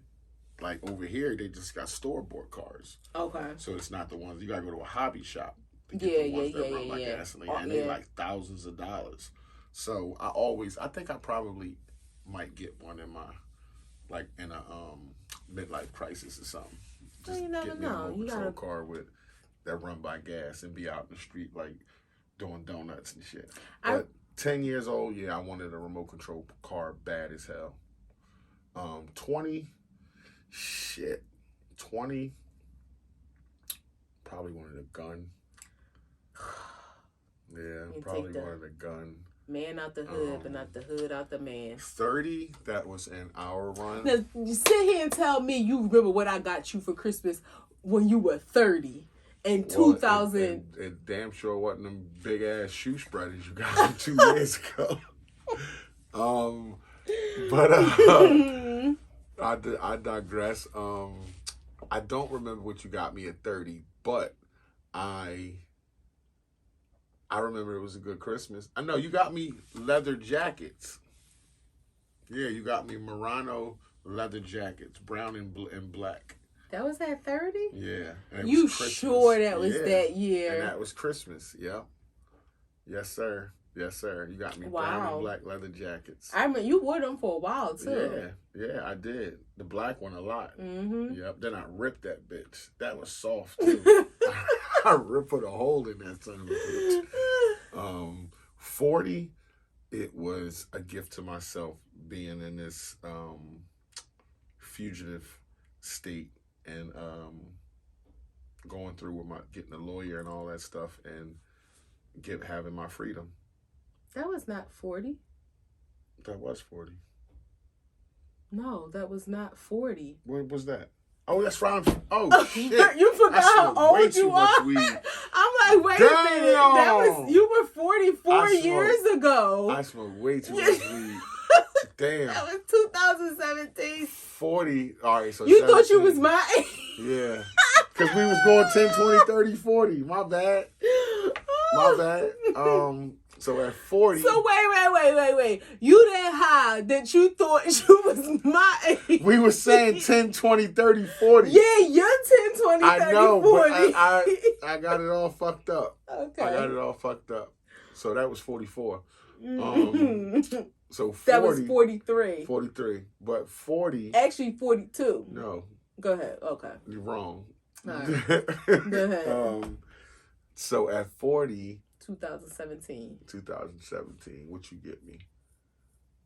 like over here, they just got store-bought cars.
Okay.
So it's not the ones you gotta go to a hobby shop to get the ones that run by gasoline, and they like thousands of dollars. So I think I probably might get one in my, like in a midlife crisis or something. Just
you never
get me a
know.
remote control car that run by gas and be out in the street like doing donuts and shit. But 10 years old, yeah, I wanted a remote control car bad as hell. 20, probably wanted a gun. Yeah, probably wanted a gun.
Man out the hood, but not the hood out the man.
30, that was in our run.
Now, you sit here and tell me you remember what I got you for Christmas when you were 30. In 2000.
It damn sure wasn't them big ass shoe spreaders you got me 2 years ago. I digress. I don't remember what you got me at 30, but I remember it was a good Christmas. I know you got me leather jackets. Yeah, you got me Murano leather jackets, brown and black.
That was at 30?
Yeah.
You sure that was that year?
And that was Christmas, yeah. Yes, sir. Yes, sir. You got me brown and black leather jackets.
I mean, you wore them for a while, too.
Yeah, I did. The black one a lot.
Mm-hmm.
Yep. Then I ripped that bitch. That was soft, too. I put a hole in that son of a bitch. 40, it was a gift to myself being in this fugitive state and going through with getting a lawyer and all that stuff and having my freedom.
That was not 40.
That was 40.
No, that was not 40.
What was that? Oh, that's right. Oh, shit.
You forgot how old you are? I'm like, wait a minute. That was, you were 44 years ago.
I smoked way too much weed. Damn.
That was 2017.
40. All right, so
you
17.
thought you was my age.
Yeah. Because we was going 10, 20, 30, 40. My bad. My bad. So at 40.
So wait. You that high that you thought you was my age.
We were saying 10, 20, 30, 40.
Yeah, you're 10, 20, 30,
I know,
40.
but I got it all fucked up.
Okay.
I got it all fucked up. So that was 44. So 40.
That was 43.
43. But 40.
Actually 42.
No.
Go ahead. Okay.
You're wrong.
All right. Go ahead.
So at 40.
2017.
What you get me?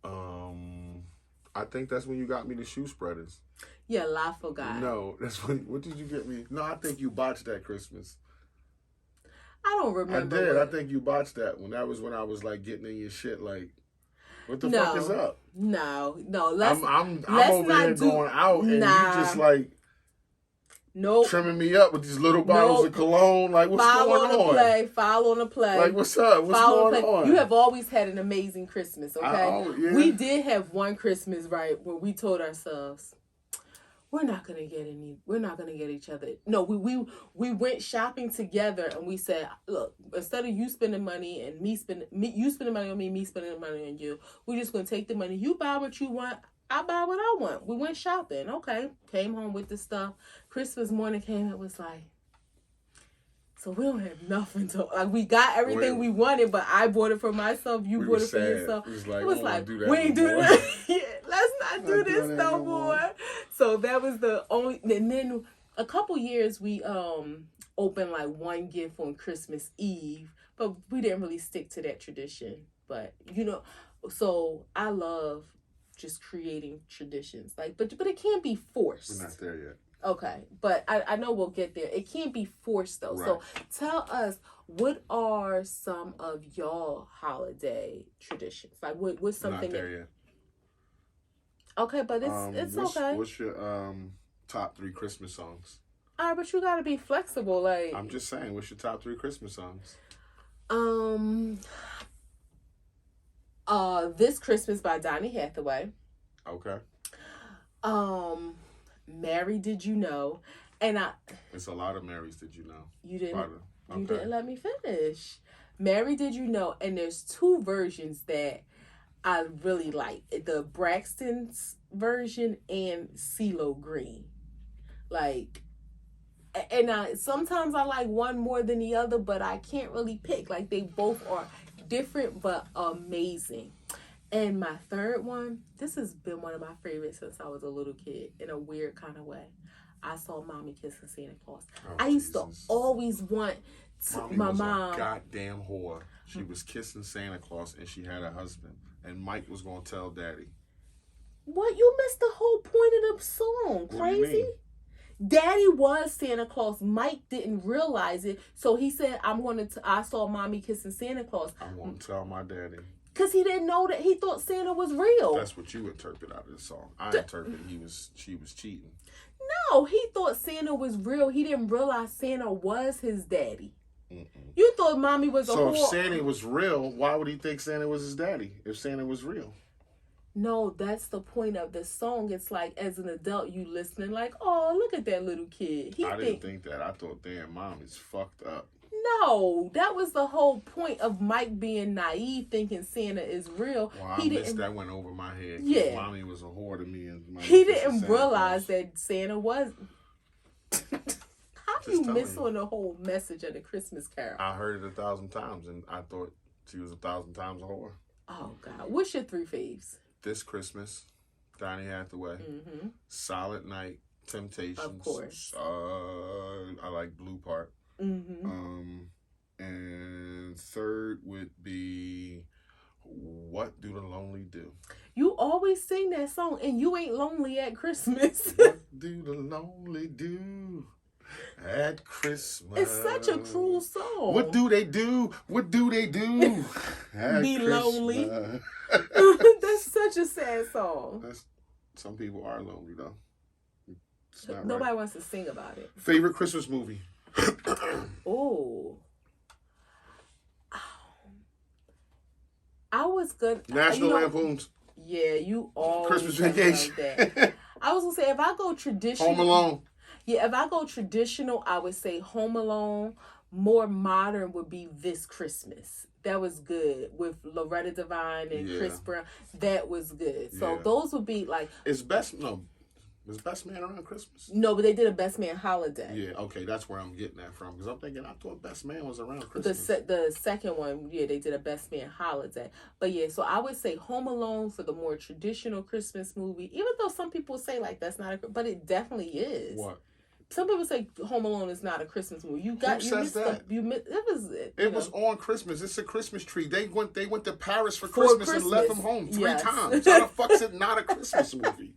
I think that's when you got me the shoe spreaders.
Yeah, I forgot.
No, that's what did you get me? No, I think you botched that Christmas.
I don't remember.
I did. I think you botched that one. That was when I was like getting in your shit. Like, what the fuck is up?
No.
I'm over here going out, and you just like.
Nope.
Trimming me up with these little bottles of cologne. Like, what's going on?
Follow on the play.
Like, what's up? What's going on?
You have always had an amazing Christmas, okay?
Yeah.
We did have one Christmas, right, where we told ourselves, we're not gonna get each other. No, we went shopping together and we said, look, instead of you spending money and you spending money on me spending money on you, we're just gonna take the money. You buy what you want. I buy what I want. We went shopping. Okay. Came home with the stuff. Christmas morning came. It was like, so we don't have nothing to, like, we got everything we wanted, but I bought it for myself. You bought it for yourself.
It was like
we ain't do that. Yeah, let's not do this no more. So that was the only, and then a couple years we opened like one gift on Christmas Eve, but we didn't really stick to that tradition. But, so I love just creating traditions, like, but it can't be forced.
We're not there yet.
Okay, but I know we'll get there. It can't be forced though. Right. So tell us, what are some of y'all holiday traditions? Like, what's something?
Not there yet.
Okay, but it's okay.
What's your top 3 Christmas songs?
All right, but you gotta be flexible. Like,
I'm just saying, what's your top 3 Christmas songs?
This Christmas by Donny Hathaway.
Okay.
Mary, Did You Know? And
it's a lot of Marys, Did You Know?
You didn't let me finish. Mary, Did You Know? And there's 2 versions that I really like. The Braxton's version and CeeLo Green. Like, and sometimes I like one more than the other, but I can't really pick. Like, they both are different but amazing. And my third one, this has been one of my favorites since I was a little kid, in a weird kind of way. I Saw Mommy Kissing Santa Claus. I used to always want my mom.
A goddamn whore. She was kissing Santa Claus and she had a husband. And Mike was going to tell Daddy.
What? You missed the whole point of the song. Crazy? Daddy was Santa Claus. Mike didn't realize it. So he said, I saw Mommy kissing Santa Claus.
I want to tell my daddy.
Because he didn't know that, he thought Santa was real.
That's what you interpret out of the song. I interpret she was cheating.
No, he thought Santa was real. He didn't realize Santa was his daddy. You thought Mommy was a whore.
So if Santa was real, why would he think Santa was his daddy if Santa was real?
No, that's the point of the song. It's like, as an adult, you listening like, oh, look at that little kid.
I didn't think that. I thought, damn, Mom is fucked up.
No, that was the whole point of Mike being naive, thinking Santa is real.
Well, that went over my head.
Yeah.
Mommy was a whore to me. And
he didn't realize that Santa was... How do you miss on the whole message of the Christmas Carol?
I heard it 1,000 times, and I thought she was 1,000 times a whore.
Oh, God. What's your 3 faves?
This Christmas, Donny Hathaway. Mm-hmm. Silent Night, Temptations.
Of course.
I like Blue Part.
Mm-hmm.
And third would be What Do the Lonely Do?
You always sing that song, and you ain't lonely at Christmas.
What do the lonely do? At Christmas.
It's such a cruel song.
What do they do? What do they do?
Be lonely. That's such a sad song.
Some people are lonely, though.
Nobody wants to sing about it.
Favorite Christmas movie?
Oh. I was good.
National Lampoon's.
Yeah, you always
Christmas Vacation.
Like that. I was going to say, if I go traditional.
Home Alone.
Yeah, if I go traditional, I would say Home Alone. More modern would be This Christmas. That was good with Loretta Devine and Chris Brown. That was good. So those would be like.
Was Best Man around Christmas?
No, but they did a Best Man holiday.
Yeah, okay, that's where I'm getting that from. Because I thought Best Man was around Christmas.
The second one, they did a Best Man holiday. But yeah, so I would say Home Alone for the more traditional Christmas movie. Even though some people say like that's not but it definitely is.
What?
Some people say Home Alone is not a Christmas movie. Who
says that? It was on Christmas. It's a Christmas tree. They went to Paris for Christmas and left them home 3 times. How the fuck is it not a Christmas movie?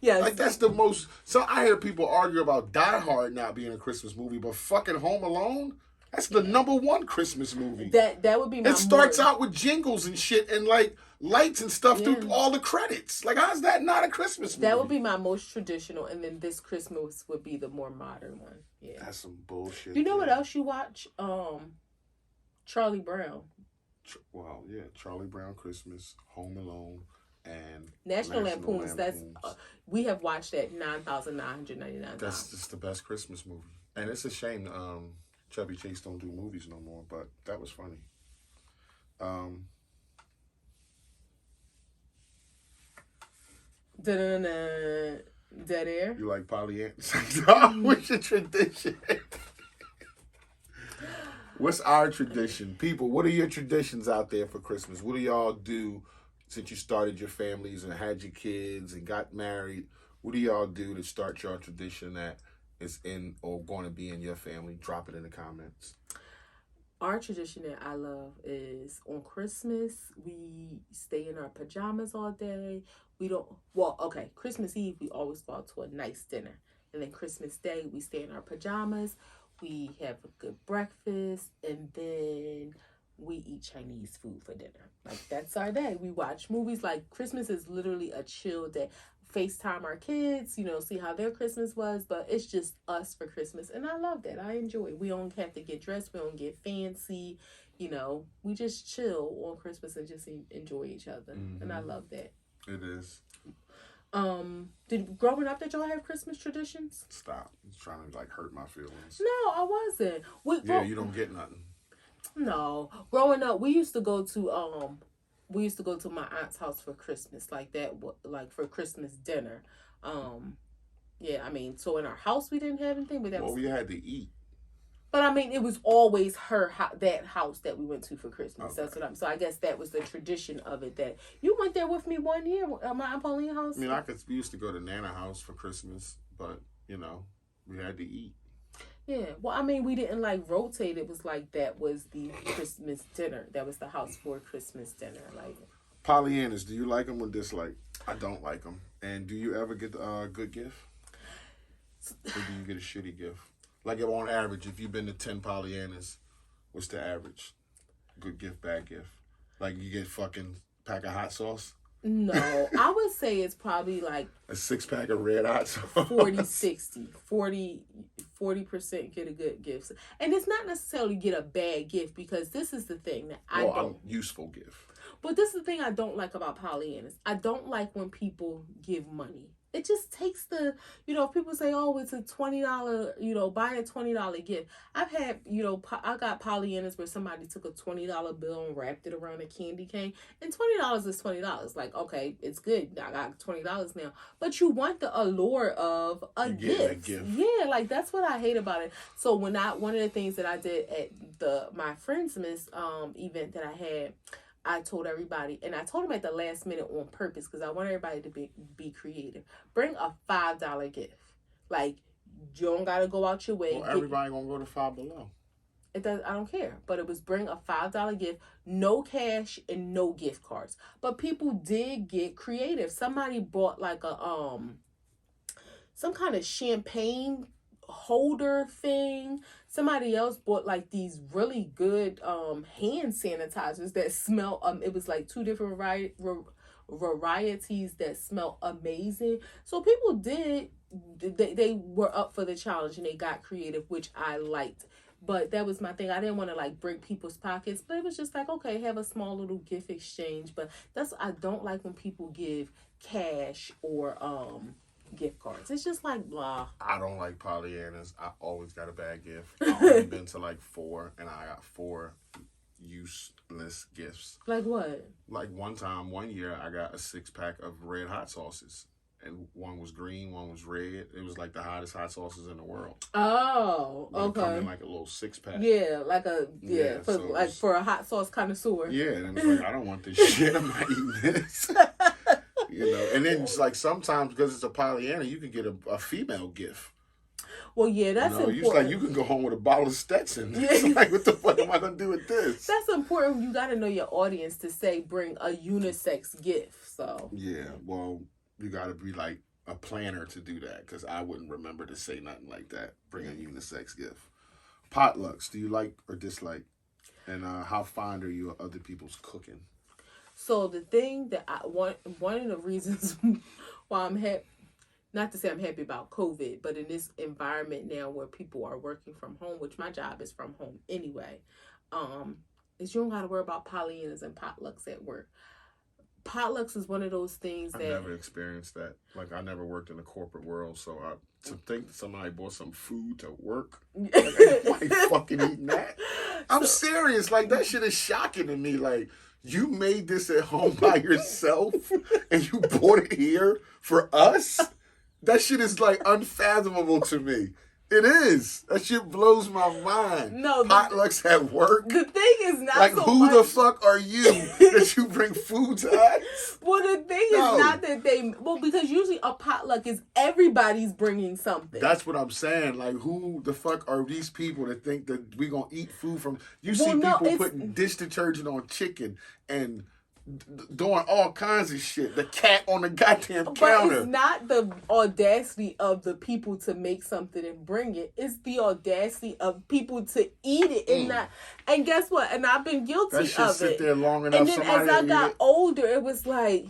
Yes.
Like, that's the most. So I hear people argue about Die Hard not being a Christmas movie, but fucking Home Alone, that's the #1 Christmas movie.
That would be my.
It starts out with jingles and shit and like lights and stuff through all the credits. Like, how's that not a Christmas movie?
That would be my most traditional, and then This Christmas would be the more modern one. Yeah,
that's some bullshit.
You know what else you watch? Charlie Brown.
Well, yeah, Charlie Brown Christmas, Home Alone, and
National Lampoons. That's we have watched that 9,999 times.
That's just the best Christmas movie, and it's a shame Chevy Chase don't do movies no more. But that was funny.
Dead air.
You like Pollyanna? What's your tradition? What's our tradition? People, what are your traditions out there for Christmas? What do y'all do since you started your families and had your kids and got married? What do y'all do to start your tradition that is in or going to be in your family? Drop it in the comments.
Our tradition that I love is on Christmas, we stay in our pajamas all day. Christmas Eve, we always go out to a nice dinner. And then Christmas Day, we stay in our pajamas. We have a good breakfast. And then we eat Chinese food for dinner. Like, that's our day. We watch movies. Like, Christmas is literally a chill day. FaceTime our kids, see how their Christmas was, but it's just us for Christmas, and I love that. I enjoy it. We don't have to get dressed, we don't get fancy, we just chill on Christmas and just enjoy each other, and I love that.
It is.
Growing up, did y'all have Christmas traditions?
Stop. It's trying to hurt my feelings.
No, I wasn't.
You don't get nothing.
No. Growing up, we used to go to my aunt's house for Christmas, like for Christmas dinner. So in our house we didn't have anything, but
we had to eat.
But it was always that house that we went to for Christmas.
Okay.
That's so I guess that was the tradition of it. That you went there with me one year at my Aunt Pauline's house.
We used to go to Nana house for Christmas, but we had to eat.
Yeah, well, we didn't rotate. It was that was the Christmas dinner. That was the house for Christmas dinner.
Pollyannas, do you like them or dislike? I don't like them. And do you ever get a good gift? Or do you get a shitty gift? Like, on average, if you've been to 10 Pollyannas, what's the average? Good gift, bad gift? Like, you get fucking pack of hot sauce?
No, I would say it's probably
a 6-pack of red hot sauce.
40-60. 40% get a good gift. And it's not necessarily get a bad gift, because this is the thing that I don't.
A useful gift.
But this is the thing I don't like about Pollyannas. I don't like when people give money. It just takes if people say, oh, it's a $20, buy a $20 gift. I've had, I got Pollyannas where somebody took a $20 bill and wrapped it around a candy cane. And $20 is $20. Like, okay, it's good. I got $20 now. But you want the allure of a gift. Yeah, that's what I hate about it. So one of the things that I did at my Friendsmas event that I had, I told everybody, and I told them at the last minute on purpose because I want everybody to be creative. Bring a $5 gift. You don't gotta go out your way.
Well, everybody gonna go to Five Below.
It does. I don't care. But it was bring a $5 gift, no cash and no gift cards. But people did get creative. Somebody bought some kind of champagne holder thing. Somebody else bought like these really good hand sanitizers that smell. It was like 2 different varieties that smell amazing. So people they were up for the challenge and they got creative, which I liked. But that was my thing. I didn't want to like break people's pockets, but it was just like, okay, have a small little gift exchange. But I don't like when people give cash or gift cards. It's just like blah.
I don't like Pollyannas. I always got a bad gift. I've only been to like 4, and I got 4 useless gifts.
Like what?
Like one year, I got a 6-pack of red hot sauces. And one was green, one was red. It was like the hottest hot sauces in the world.
Oh,
They
okay.
come in like a little 6-pack.
Yeah, like for a hot sauce connoisseur.
Yeah, and it's like, I don't want this shit. I'm not eating this. You know, and then it's like sometimes because it's a Pollyanna, you can get a female gift.
Well, yeah, that's important.
It's like you can go home with a bottle of Stetson. Yeah. It's like, what the fuck am I gonna do with this?
That's important. You got to know your audience to say bring a unisex gift. So
yeah, well, you got to be like a planner to do that because I wouldn't remember to say nothing like that. Bring a unisex gift. Potlucks. Do you like or dislike? And how fond are you of other people's cooking?
So the thing that one of the reasons why I'm happy, not to say I'm happy about COVID, but in this environment now where people are working from home, which my job is from home anyway, is you don't got to worry about Pollyannas and potlucks at work. Potlucks is one of those things that...
I've never experienced that. Like, I never worked in the corporate world, so to think that somebody bought some food to work, like, ain't fucking eating that. I'm serious. Like, that shit is shocking to me. Like, you made this at home by yourself, and you bought it here for us? That shit is, like, unfathomable to me. It is. That shit blows my mind.
No,
potlucks at work.
The thing is not
like,
so
who
much...
the fuck are you that you bring food to us?
Well, the thing is not that they... Well, because usually a potluck is everybody's bringing something.
That's what I'm saying. Like, who the fuck are these people that think that we gonna eat food from... You see people putting dish detergent on chicken and... doing all kinds of shit. The cat on the goddamn counter.
But it's not the audacity of the people to make something and bring it. It's the audacity of people to eat it and not. And guess what? And I've been guilty of it.
That shit sit there long enough.
And then as I got older, it was like...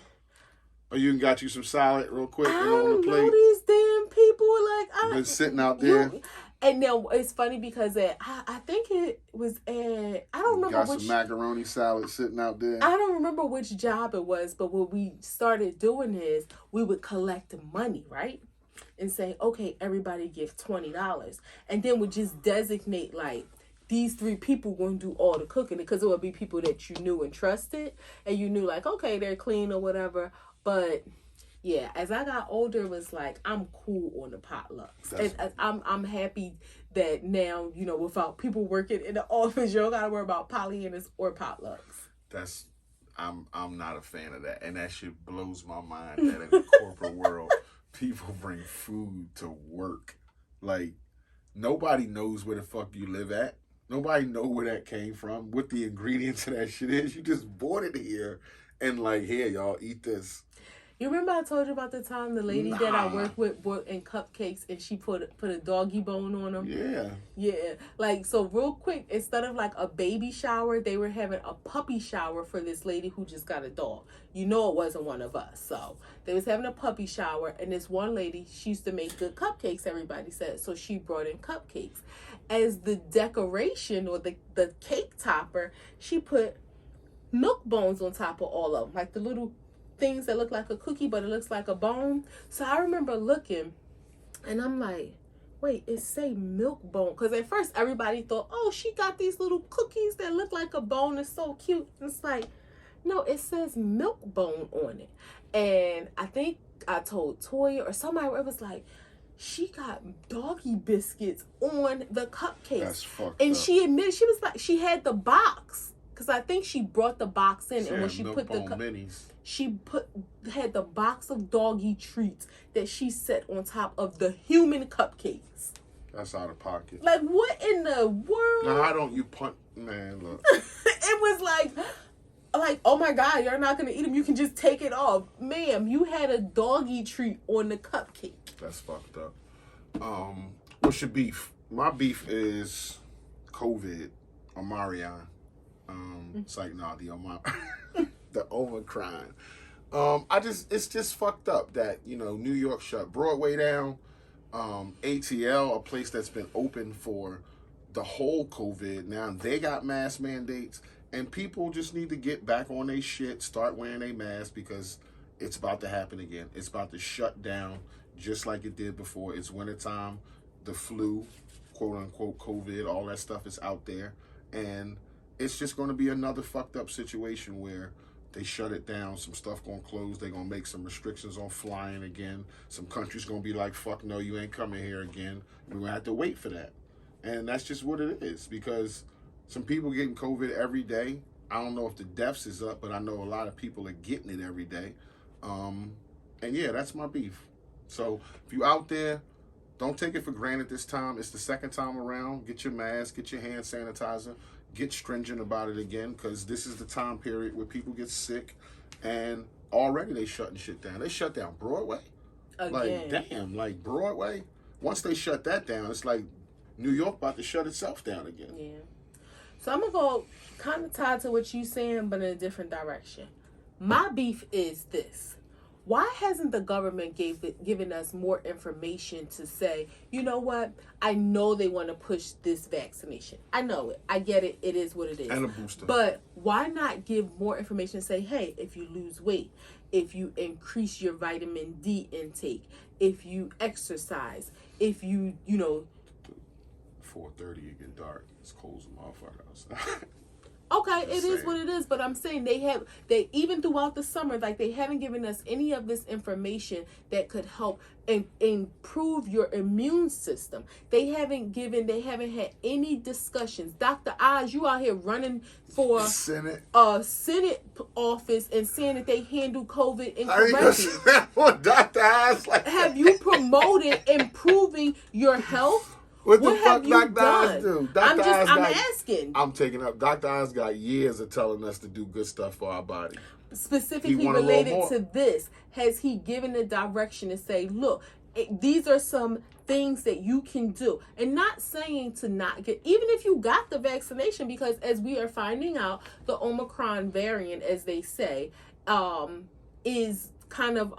Oh, you got you some salad real quick?
I don't know these damn people. Like,
been sitting out there.
And now it's funny because I think it was I don't remember
got some macaroni salad sitting out there.
I don't remember which job it was, but what we started doing is we would collect money, right? And say, okay, everybody give $20. And then we just designate like these 3 people going to do all the cooking because it would be people that you knew and trusted. And you knew like, okay, they're clean or whatever. But... yeah, as I got older, it was like, I'm cool on the potlucks. And I'm happy that now, you know, without people working in the office, you don't got to worry about Pollyannas or potlucks.
I'm not a fan of that. And that shit blows my mind that in the corporate world, people bring food to work. Like, nobody knows where the fuck you live at. Nobody know where that came from, what the ingredients of that shit is. You just bought it here and like, here, y'all, eat this.
You remember I told you about the time the lady that I worked with brought in cupcakes and she put a doggy bone on them?
Yeah.
Yeah. Like, so real quick, instead of like a baby shower, they were having a puppy shower for this lady who just got a dog. You know it wasn't one of us. So they was having a puppy shower and this one lady, she used to make good cupcakes, everybody said. So she brought in cupcakes. As the decoration or the cake topper, she put milk bones on top of all of them. Like the little... things that look like a cookie, but it looks like a bone. So I remember looking, and I'm like, wait, it say milk bone. Because at first, everybody thought, oh, she got these little cookies that look like a bone. It's so cute. And it's like, no, it says milk bone on it. And I think I told Toya or somebody, it was like, she got doggy biscuits on the cupcakes.
That's fucked
and
up.
She admitted, she was like, she had the box. Because I think she brought the box in, and when she put the
minis.
She had the box of doggy treats that she set on top of the human cupcakes.
That's out of pocket.
Like, what in the world?
Now, how don't you punt? Man, look.
It was like, oh my God, you're not going to eat them. You can just take it off. Ma'am, you had a doggy treat on the cupcake.
That's fucked up. What's your beef? My beef is COVID or Marion. It's like, nah, the Omicron. It's just fucked up that, New York shut Broadway down. ATL, a place that's been open for the whole COVID, now they got mask mandates, and people just need to get back on their shit, start wearing their masks, because it's about to happen again. It's about to shut down just like it did before. It's wintertime. The flu, quote unquote COVID, all that stuff is out there, and it's just going to be another fucked up situation where they shut it down. Some stuff going to close. They're going to make some restrictions on flying again. Some countries going to be like, fuck no, you ain't coming here again. We're going to have to wait for that. And that's just what it is, because some people getting COVID every day. I don't know if the deaths is up, but I know a lot of people are getting it every day. And yeah, that's my beef. So if you out there, don't take it for granted this time. It's the second time around. Get your mask, get your hand sanitizer, get stringent about it again, because this is the time period where people get sick, and already they shutting shit down. They shut down Broadway. Again. Like, damn, like Broadway. Once they shut that down, it's like New York about to shut itself down again.
Yeah. So I'm going to go kind of tied to what you're saying, but in a different direction. My beef is this. Why hasn't the government given us more information to say, you know what? I know they want to push this vaccination. I know it. I get it. It is what it is.
And a booster.
But why not give more information and say, hey, if you lose weight, if you increase your vitamin D intake, if you exercise, if you
4:30 it get dark. It's cold as a motherfucker outside.
Okay, it is what it is, but I'm saying they even throughout the summer, like, they haven't given us any of this information that could help improve your immune system. They haven't had any discussions. Dr. Oz, you out here running for
Senate
office and saying that they handle COVID incorrectly.
Dr. Oz,
have you promoted improving your health?
What the fuck Dr. Oz do?
I'm asking.
I'm taking up. Dr. Oz got years of telling us to do good stuff for our body.
Specifically related to this, has he given a direction to say, look, these are some things that you can do? And not saying to not get, even if you got the vaccination, because as we are finding out, the Omicron variant, as they say, is kind of,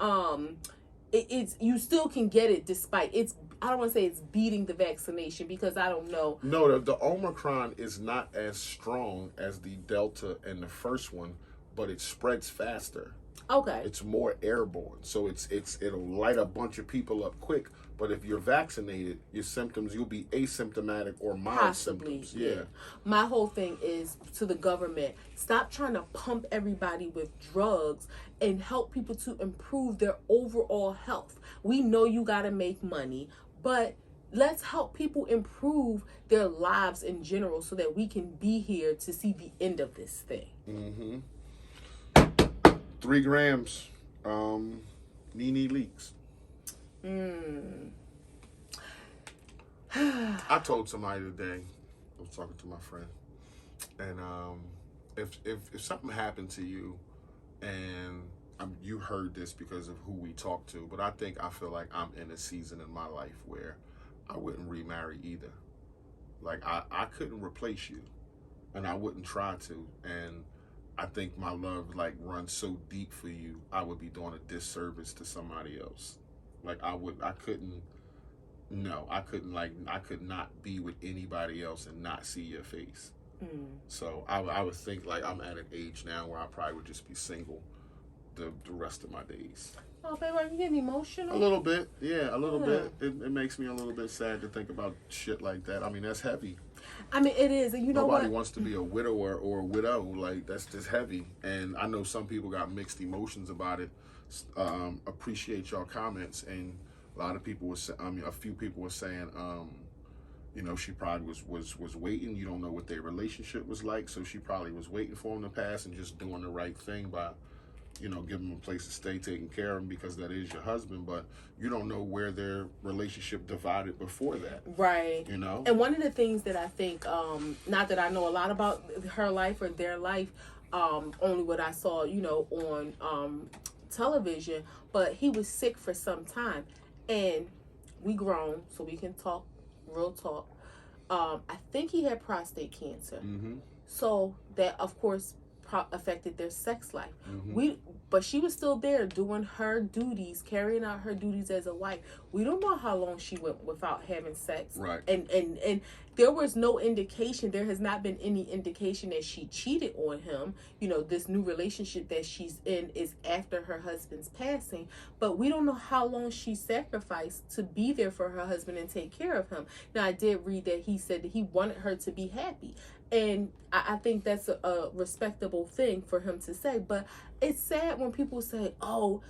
it's you still can get it despite I don't want to say it's beating the vaccination, because I don't know.
No, the Omicron is not as strong as the Delta and the first one, but it spreads faster.
Okay.
It's more airborne, so it'll light a bunch of people up quick. But if you're vaccinated, your symptoms, you'll be asymptomatic or mild symptoms. Yeah.
My whole thing is to the government: stop trying to pump everybody with drugs and help people to improve their overall health. We know you got to make money, but let's help people improve their lives in general so that we can be here to see the end of this thing.
Mm-hmm. 3 grams. Nene leaks. I told somebody today, I was talking to my friend, and if something happened to you, and you heard this because of who we talk to, but I feel like I'm in a season in my life where I wouldn't remarry either. Like, I couldn't replace you, and I wouldn't try to, and I think my love runs so deep for you, I would be doing a disservice to somebody else. Like, I could not be with anybody else and not see your face. So I would think I'm at an age now where I probably would just be single the rest of my days.
Oh, baby, are you getting emotional?
A little bit, yeah, a little bit. It makes me a little bit sad to think about shit like that. I mean, that's heavy.
I mean, it is, and you know what?
Nobody wants to be a widower or a widow. Like, that's just heavy. And I know some people got mixed emotions about it. Appreciate y'all comments, and a lot of people a few people were saying, she probably was waiting. You don't know what their relationship was like, so she probably was waiting for him to pass and just doing the right thing by, giving him a place to stay, taking care of him, because that is your husband. But you don't know where their relationship divided before that.
Right. And one of the things that I think, not that I know a lot about her life or their life, only what I saw, on television, but he was sick for some time, and we grown, so we can talk real talk. I think he had prostate cancer.
Mm-hmm.
So that, of course, affected their sex life.
Mm-hmm.
But she was still there doing her duties, carrying out her duties as a wife. We don't know how long she went without having sex.
Right.
And there was no indication. There has not been any indication that she cheated on him. This new relationship that she's in is after her husband's passing. But we don't know how long she sacrificed to be there for her husband and take care of him. Now, I did read that he said that he wanted her to be happy. And I think that's a respectable thing for him to say. But it's sad when people say, oh,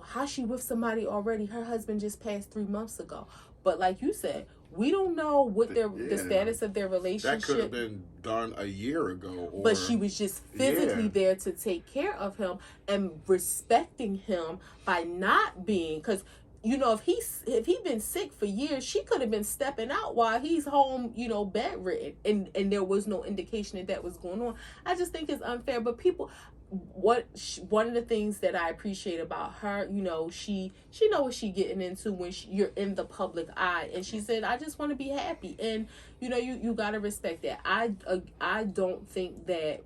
how's she with somebody already? Her husband just passed 3 months ago. But like you said, we don't know what the status of their relationship.
That could have been done a year ago.
But she was just physically there to take care of him and respecting him by not being, because if he'd been sick for years, she could have been stepping out while he's home, bedridden, and there was no indication that was going on. I just think it's unfair. But people, one of the things that I appreciate about her, she know what she getting into when you're in the public eye, and she said, I just want to be happy, and you gotta respect that. I don't think that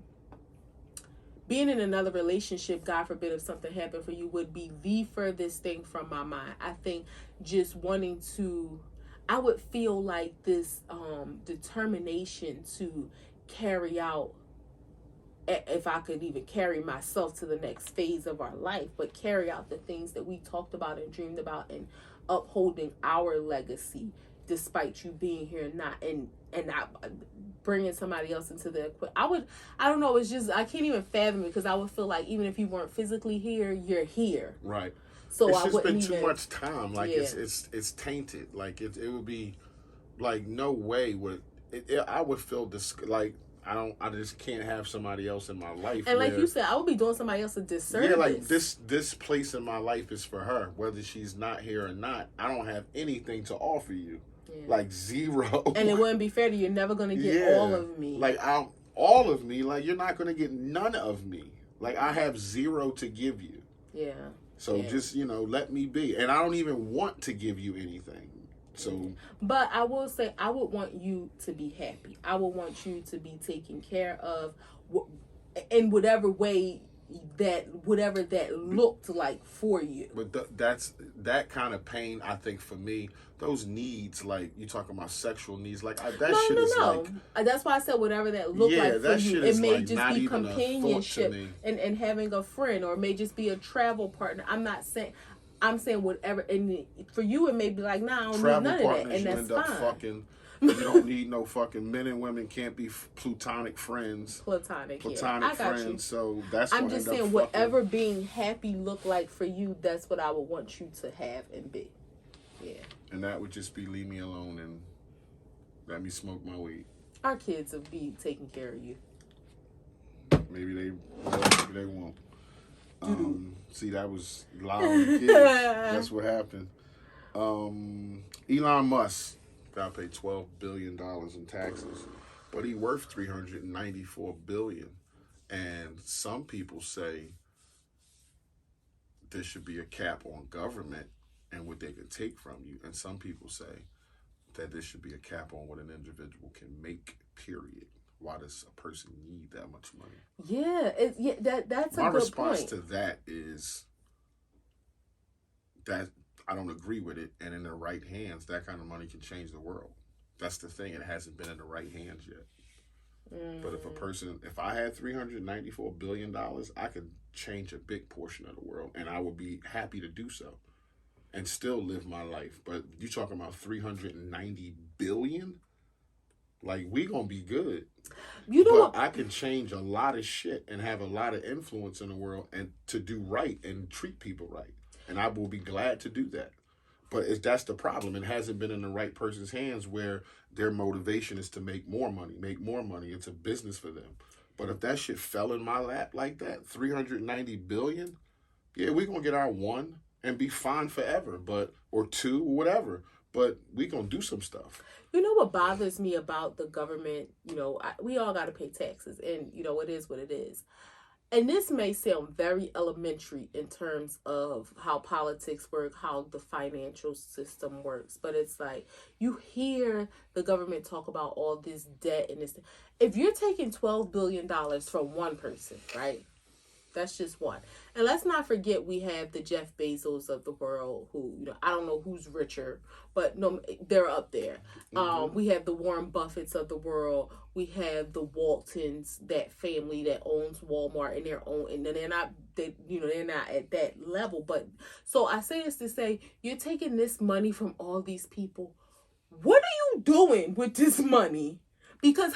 being in another relationship, God forbid if something happened for you, would be the furthest thing from my mind. I think just I would feel like this determination to carry out, if I could even carry myself to the next phase of our life, but carry out the things that we talked about and dreamed about, and upholding our legacy despite you being here and not bringing somebody else into the I don't know, it's just, I can't even fathom it, because I would feel like even if you weren't physically here, you're here.
Right.
So
it's
I
just
wouldn't
been too
even,
much time. Like, it's tainted. Like, it would be, like, no way would, I would feel like, I just can't have somebody else in my life.
And like you said, I would be doing somebody else a disservice.
Yeah, like this place in my life is for her. Whether she's not here or not, I don't have anything to offer you. Yeah. Like, zero.
And it wouldn't be fair to you. You're never going to get all of me.
Like, all of me, like, you're not going to get none of me. Like, I have zero to give you.
Yeah.
So just, let me be. And I don't even want to give you anything. So,
but I will say, I would want you to be happy. I would want you to be taken care of in whatever way whatever that looked like for you.
But that's that kind of pain, I think, for me, those needs, like you talking about sexual needs, like that shit is like,
that's why I said whatever that looked like for you. It may
like
just be companionship and having a friend, or it may just be a travel partner. I'm saying whatever, and for you it may be like, nah, I don't need none of that, and that's fine.
Fucking, you don't need no fucking, men and women can't be platonic friends.
Platonic
friends.
You.
So that's.
I'm just saying, whatever being happy look like for you, that's what I would want you to have and be. Yeah. And
that would just be leave me alone and let me smoke my weed.
Our kids will be taking care of you.
Maybe they won't. See, that was loud on the kids. That's what happened. Elon Musk got to pay $12 billion in taxes, but he worth $394 billion. And some people say there should be a cap on government and what they can take from you. And some people say that there should be a cap on what an individual can make, period. Why does a person need that much money?
Yeah, that's a good point.
My response to that is that I don't agree with it, and in the right hands, that kind of money can change the world. That's the thing. It hasn't been in the right hands yet. But if I had $394 billion, I could change a big portion of the world, and I would be happy to do so and still live my life. But you talking about $390 billion? Like, we gonna be good. But I can change a lot of shit and have a lot of influence in the world and to do right and treat people right. And I will be glad to do that. But that's the problem. It hasn't been in the right person's hands where their motivation is to make more money. It's a business for them. But if that shit fell in my lap like that, $390 billion, yeah, we're going to get our one and be fine forever, or two, whatever. But we going to do some stuff.
You know what bothers me about the government? We all got to pay taxes, and, it is what it is. and this may sound very elementary in terms of how politics work, how the financial system works, but it's like you hear the government talk about all this debt and this. If you're taking $12 billion from one person, right? That's just one. And let's not forget we have the Jeff Bezos of the world who, I don't know who's richer, but no, they're up there. We have the Warren Buffetts of the world. We have the Waltons, that family that owns Walmart and and they're not at that level. But so I say this to say, you're taking this money from all these people. What are you doing with this money? Because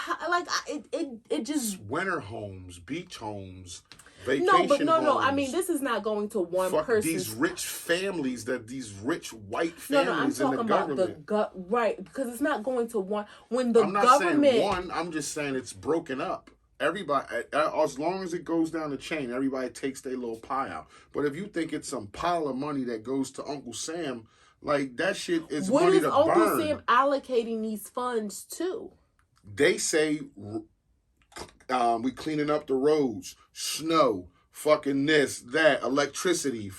it just
winter homes, beach homes.
No. I mean, this is not going to one person.
These rich families, these rich white families
I'm talking about the right, because it's not going to one. When the government,
I'm not saying one. I'm just saying it's broken up. Everybody, as long as it goes down the chain, everybody takes their little pie out. But if you think it's some pile of money that goes to Uncle Sam, like that shit is money to burn. What is Uncle Sam
allocating these funds to?
They say we cleaning up the roads, snow, fucking this, that, electricity,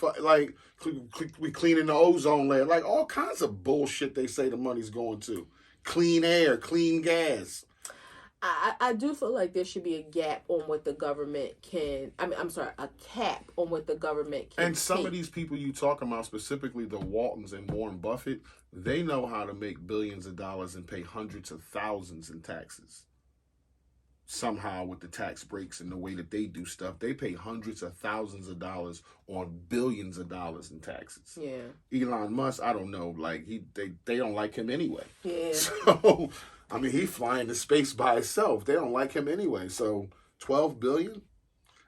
we cleaning the ozone layer, like all kinds of bullshit they say the money's going to. Clean air, clean gas.
I do feel like there should be a gap on what the government can, a cap on what the government can
And some of these people you talking about, specifically the Waltons and Warren Buffett, they know how to make billions of dollars and pay hundreds of thousands in taxes. Somehow with the tax breaks and the way that they do stuff, they pay hundreds of thousands of dollars on billions of dollars in taxes.
Yeah.
Elon Musk, I don't know, like they don't like him anyway.
Yeah.
So, I mean, he flying to space by himself. They don't like him anyway. So, 12 billion?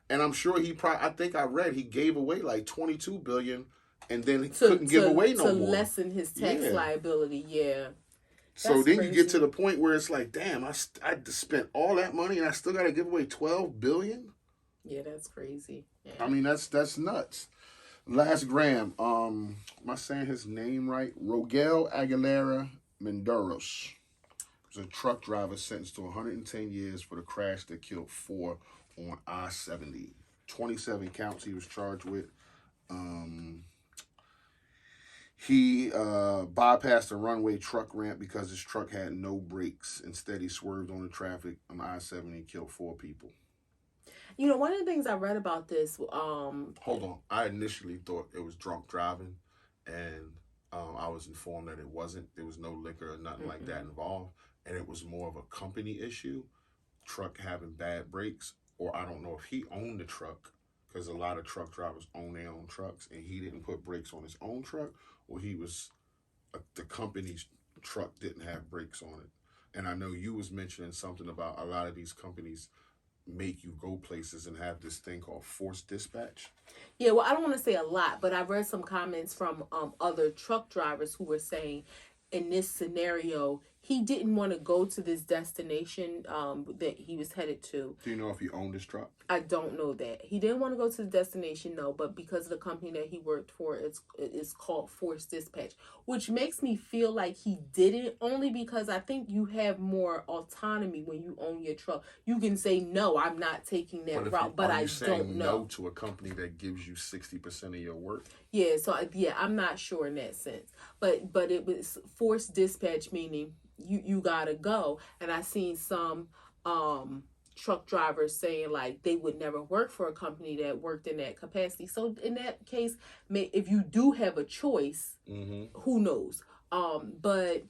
And I'm sure I think I read he gave away like 22 billion and then he couldn't give away no more.
To lessen his tax liability, yeah.
So that's then crazy. You get to the point where it's like, damn, I spent all that money and I still got to give away 12 billion?
Yeah, that's crazy. Yeah.
I mean, that's nuts. Last gram, am I saying his name right? Rogel Aguilera Menderos was a truck driver sentenced to 110 years for the crash that killed 4 on I-70. 27 counts he was charged with. He bypassed a runway truck ramp because his truck had no brakes. Instead, he swerved on the traffic on I-70 and killed 4 people.
One of the things I read about this...
Hold on. I initially thought it was drunk driving, and I was informed that it wasn't. There was no liquor or nothing like that involved, and it was more of a company issue, truck having bad brakes, or I don't know if he owned the truck, because a lot of truck drivers own their own trucks, and he didn't put brakes on his own truck, or the company's truck didn't have brakes on it. And I know you was mentioning something about a lot of these companies make you go places and have this thing called forced dispatch.
Yeah, well, I don't want to say a lot, but I read some comments from other truck drivers who were saying in this scenario, he didn't want to go to this destination that he was headed to.
Do you know if he owned his truck?
I don't know that. He didn't want to go to the destination, no, but because of the company that he worked for, it's called forced dispatch, which makes me feel like he didn't, only because I think you have more autonomy when you own your truck. You can say, no, I'm not taking that route, but I don't know.
No to a company that gives you 60% of your work?
Yeah, so I'm not sure in that sense. But it was forced dispatch, meaning you gotta go. And I seen some truck drivers saying like they would never work for a company that worked in that capacity. So in that case, if you do have a choice, who knows? But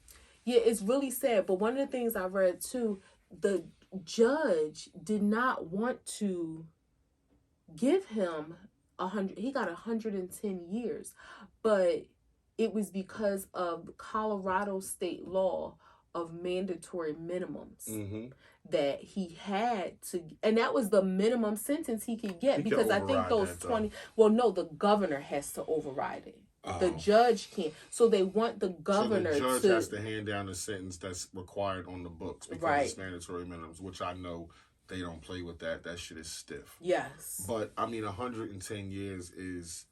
yeah, it's really sad. But one of the things I read too, the judge did not want to give him 100. He got 110 years, but it was because of Colorado state law of mandatory minimums that he had to, and that was the minimum sentence he could get, because I think those 20. Well, no, the governor has to override it. The judge can't. So they want the governor
so the judge has to hand down a sentence that's required on the books because it's mandatory minimums, which I know they don't play with that. That shit is stiff.
Yes.
But I mean, 110 years is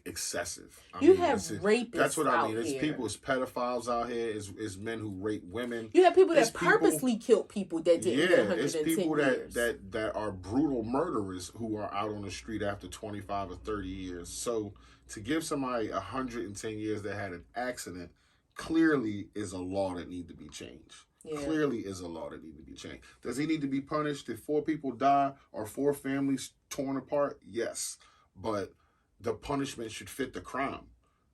excessive.
You have rapists.
That's what I mean.
It's
people, it's pedophiles out here. It's men who rape women.
You have people that purposely killed people that didn't get 110
it's people
years.
that are brutal murderers who are out on the street after 25 or 30 years. So to give somebody 110 years that had an accident clearly is a law that need to be changed. Yeah. Clearly is a law that need to be changed. Does he need to be punished if 4 people die or 4 families torn apart? Yes. But the punishment should fit the crime.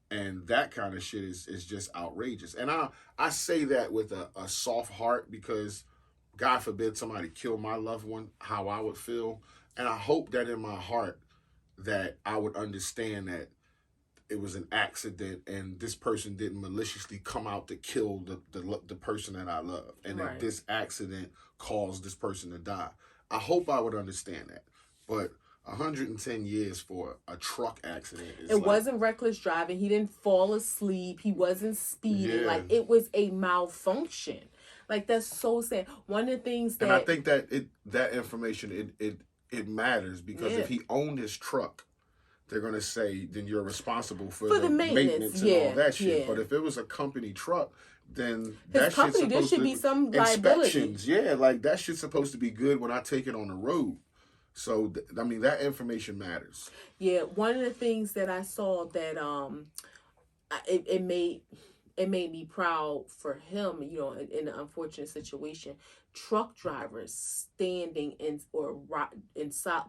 And that kind of shit is just outrageous. And I say that with a soft heart because God forbid somebody kill my loved one, how I would feel. And I hope that in my heart that I would understand that it was an accident and this person didn't maliciously come out to kill the person that I love. And that this accident caused this person to die. I hope I would understand that. But 110 years for a truck accident.
It wasn't reckless driving. He didn't fall asleep. He wasn't speeding. Yeah. Like, it was a malfunction. Like, that's so sad. One of the things that...
And I think that that information, it matters because if he owned his truck, they're going to say, then you're responsible for the maintenance and all that shit. Yeah. But if it was a company truck, then that shit's supposed
there should be some
inspections. Yeah, like, that shit's supposed to be good when I take it on the road. So, I mean, that information matters.
Yeah, one of the things that I saw that it made me proud for him, you know, in an unfortunate situation. Truck drivers standing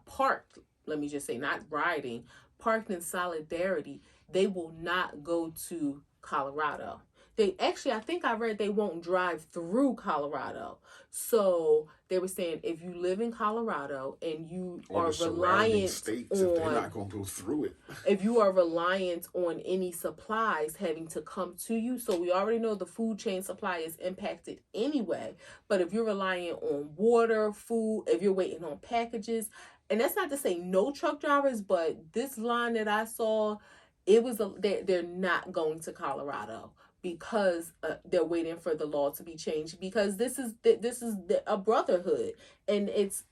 parked, let me just say, not riding, parked in solidarity. They will not go to Colorado. I think I read they won't drive through Colorado. So they were saying if you live in Colorado and you are reliant
states, if they're not going to go through it.
If you are reliant on any supplies having to come to you, so we already know the food chain supply is impacted anyway. But if you're relying on water, food, if you're waiting on packages, and that's not to say no truck drivers, but this line that I saw, they're not going to Colorado. Because they're waiting for the law to be changed. Because this is a brotherhood, and it's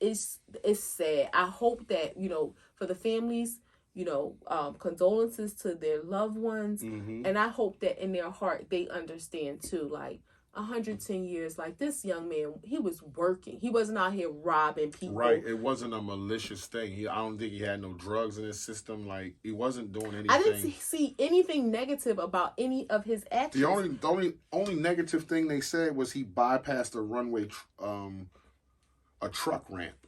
sad. I hope that, you know, for the families, you know, condolences to their loved ones, and I hope that in their heart they understand too. Like 110 years, like this young man, he was working. He wasn't out here robbing people.
Right. It wasn't a malicious thing. I don't think he had no drugs in his system. Like, he wasn't doing anything.
I didn't see anything negative about any of his actions.
The only negative thing they said was he bypassed a runway, a truck ramp.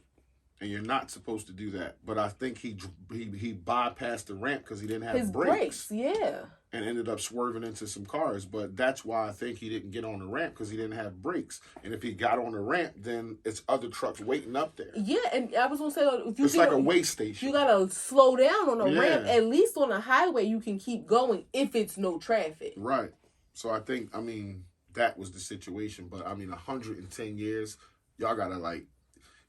And you're not supposed to do that. But I think he bypassed the ramp because he didn't have brakes.
Yeah.
And ended up swerving into some cars. But that's why I think he didn't get on the ramp, because he didn't have brakes. And if he got on the ramp, then it's other trucks waiting up there.
Yeah, and I was going to say, if you
it's like a way station.
You got to slow down on the ramp. At least on the highway, you can keep going if it's no traffic.
Right. So I think, that was the situation. But, 110 years, y'all got to,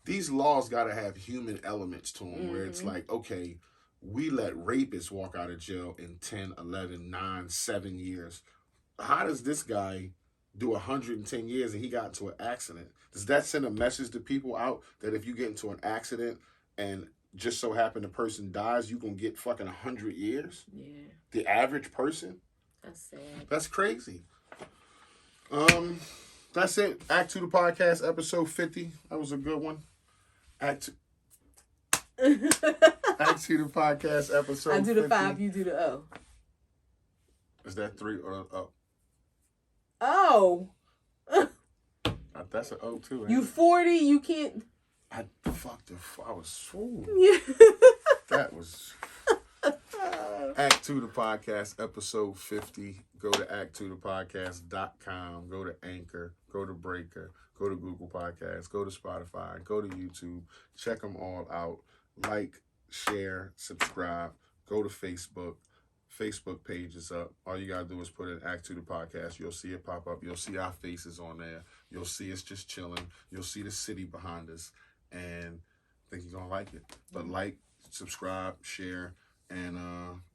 these laws got to have human elements to them, where it's like, okay, we let rapists walk out of jail in 10, 11, 9, 7 years. How does this guy do 110 years and he got into an accident? Does that send a message to people out that if you get into an accident and just so happen the person dies, you going to get fucking 100 years?
Yeah.
The average person?
That's sad.
That's crazy. That's it. Act 2 the podcast, episode 50. That was a good one. Act 2 the podcast, episode 50.
I do the 5, you do the O.
Is that 3 or O?
Oh.
That's an O too.
You 40, you can't.
I was fooled.
Yeah.
That was Act 2 the podcast, episode 50. Go to act2thepodcast.com. Go to Anchor. Go to Breaker. Go to Google Podcasts. Go to Spotify. Go to YouTube. Check them all out. Like, share, subscribe. Go to Facebook. Facebook page is up. All you got to do is put in Act 2 the podcast. You'll see it pop up. You'll see our faces on there. You'll see us just chilling. You'll see the city behind us. And I think you're going to like it. But like, subscribe, share, and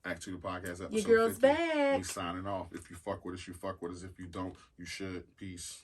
Act 2 the podcast episode
Your girl's
50.
back.
We signing off. If you fuck with us, you fuck with us. If you don't, you should. Peace.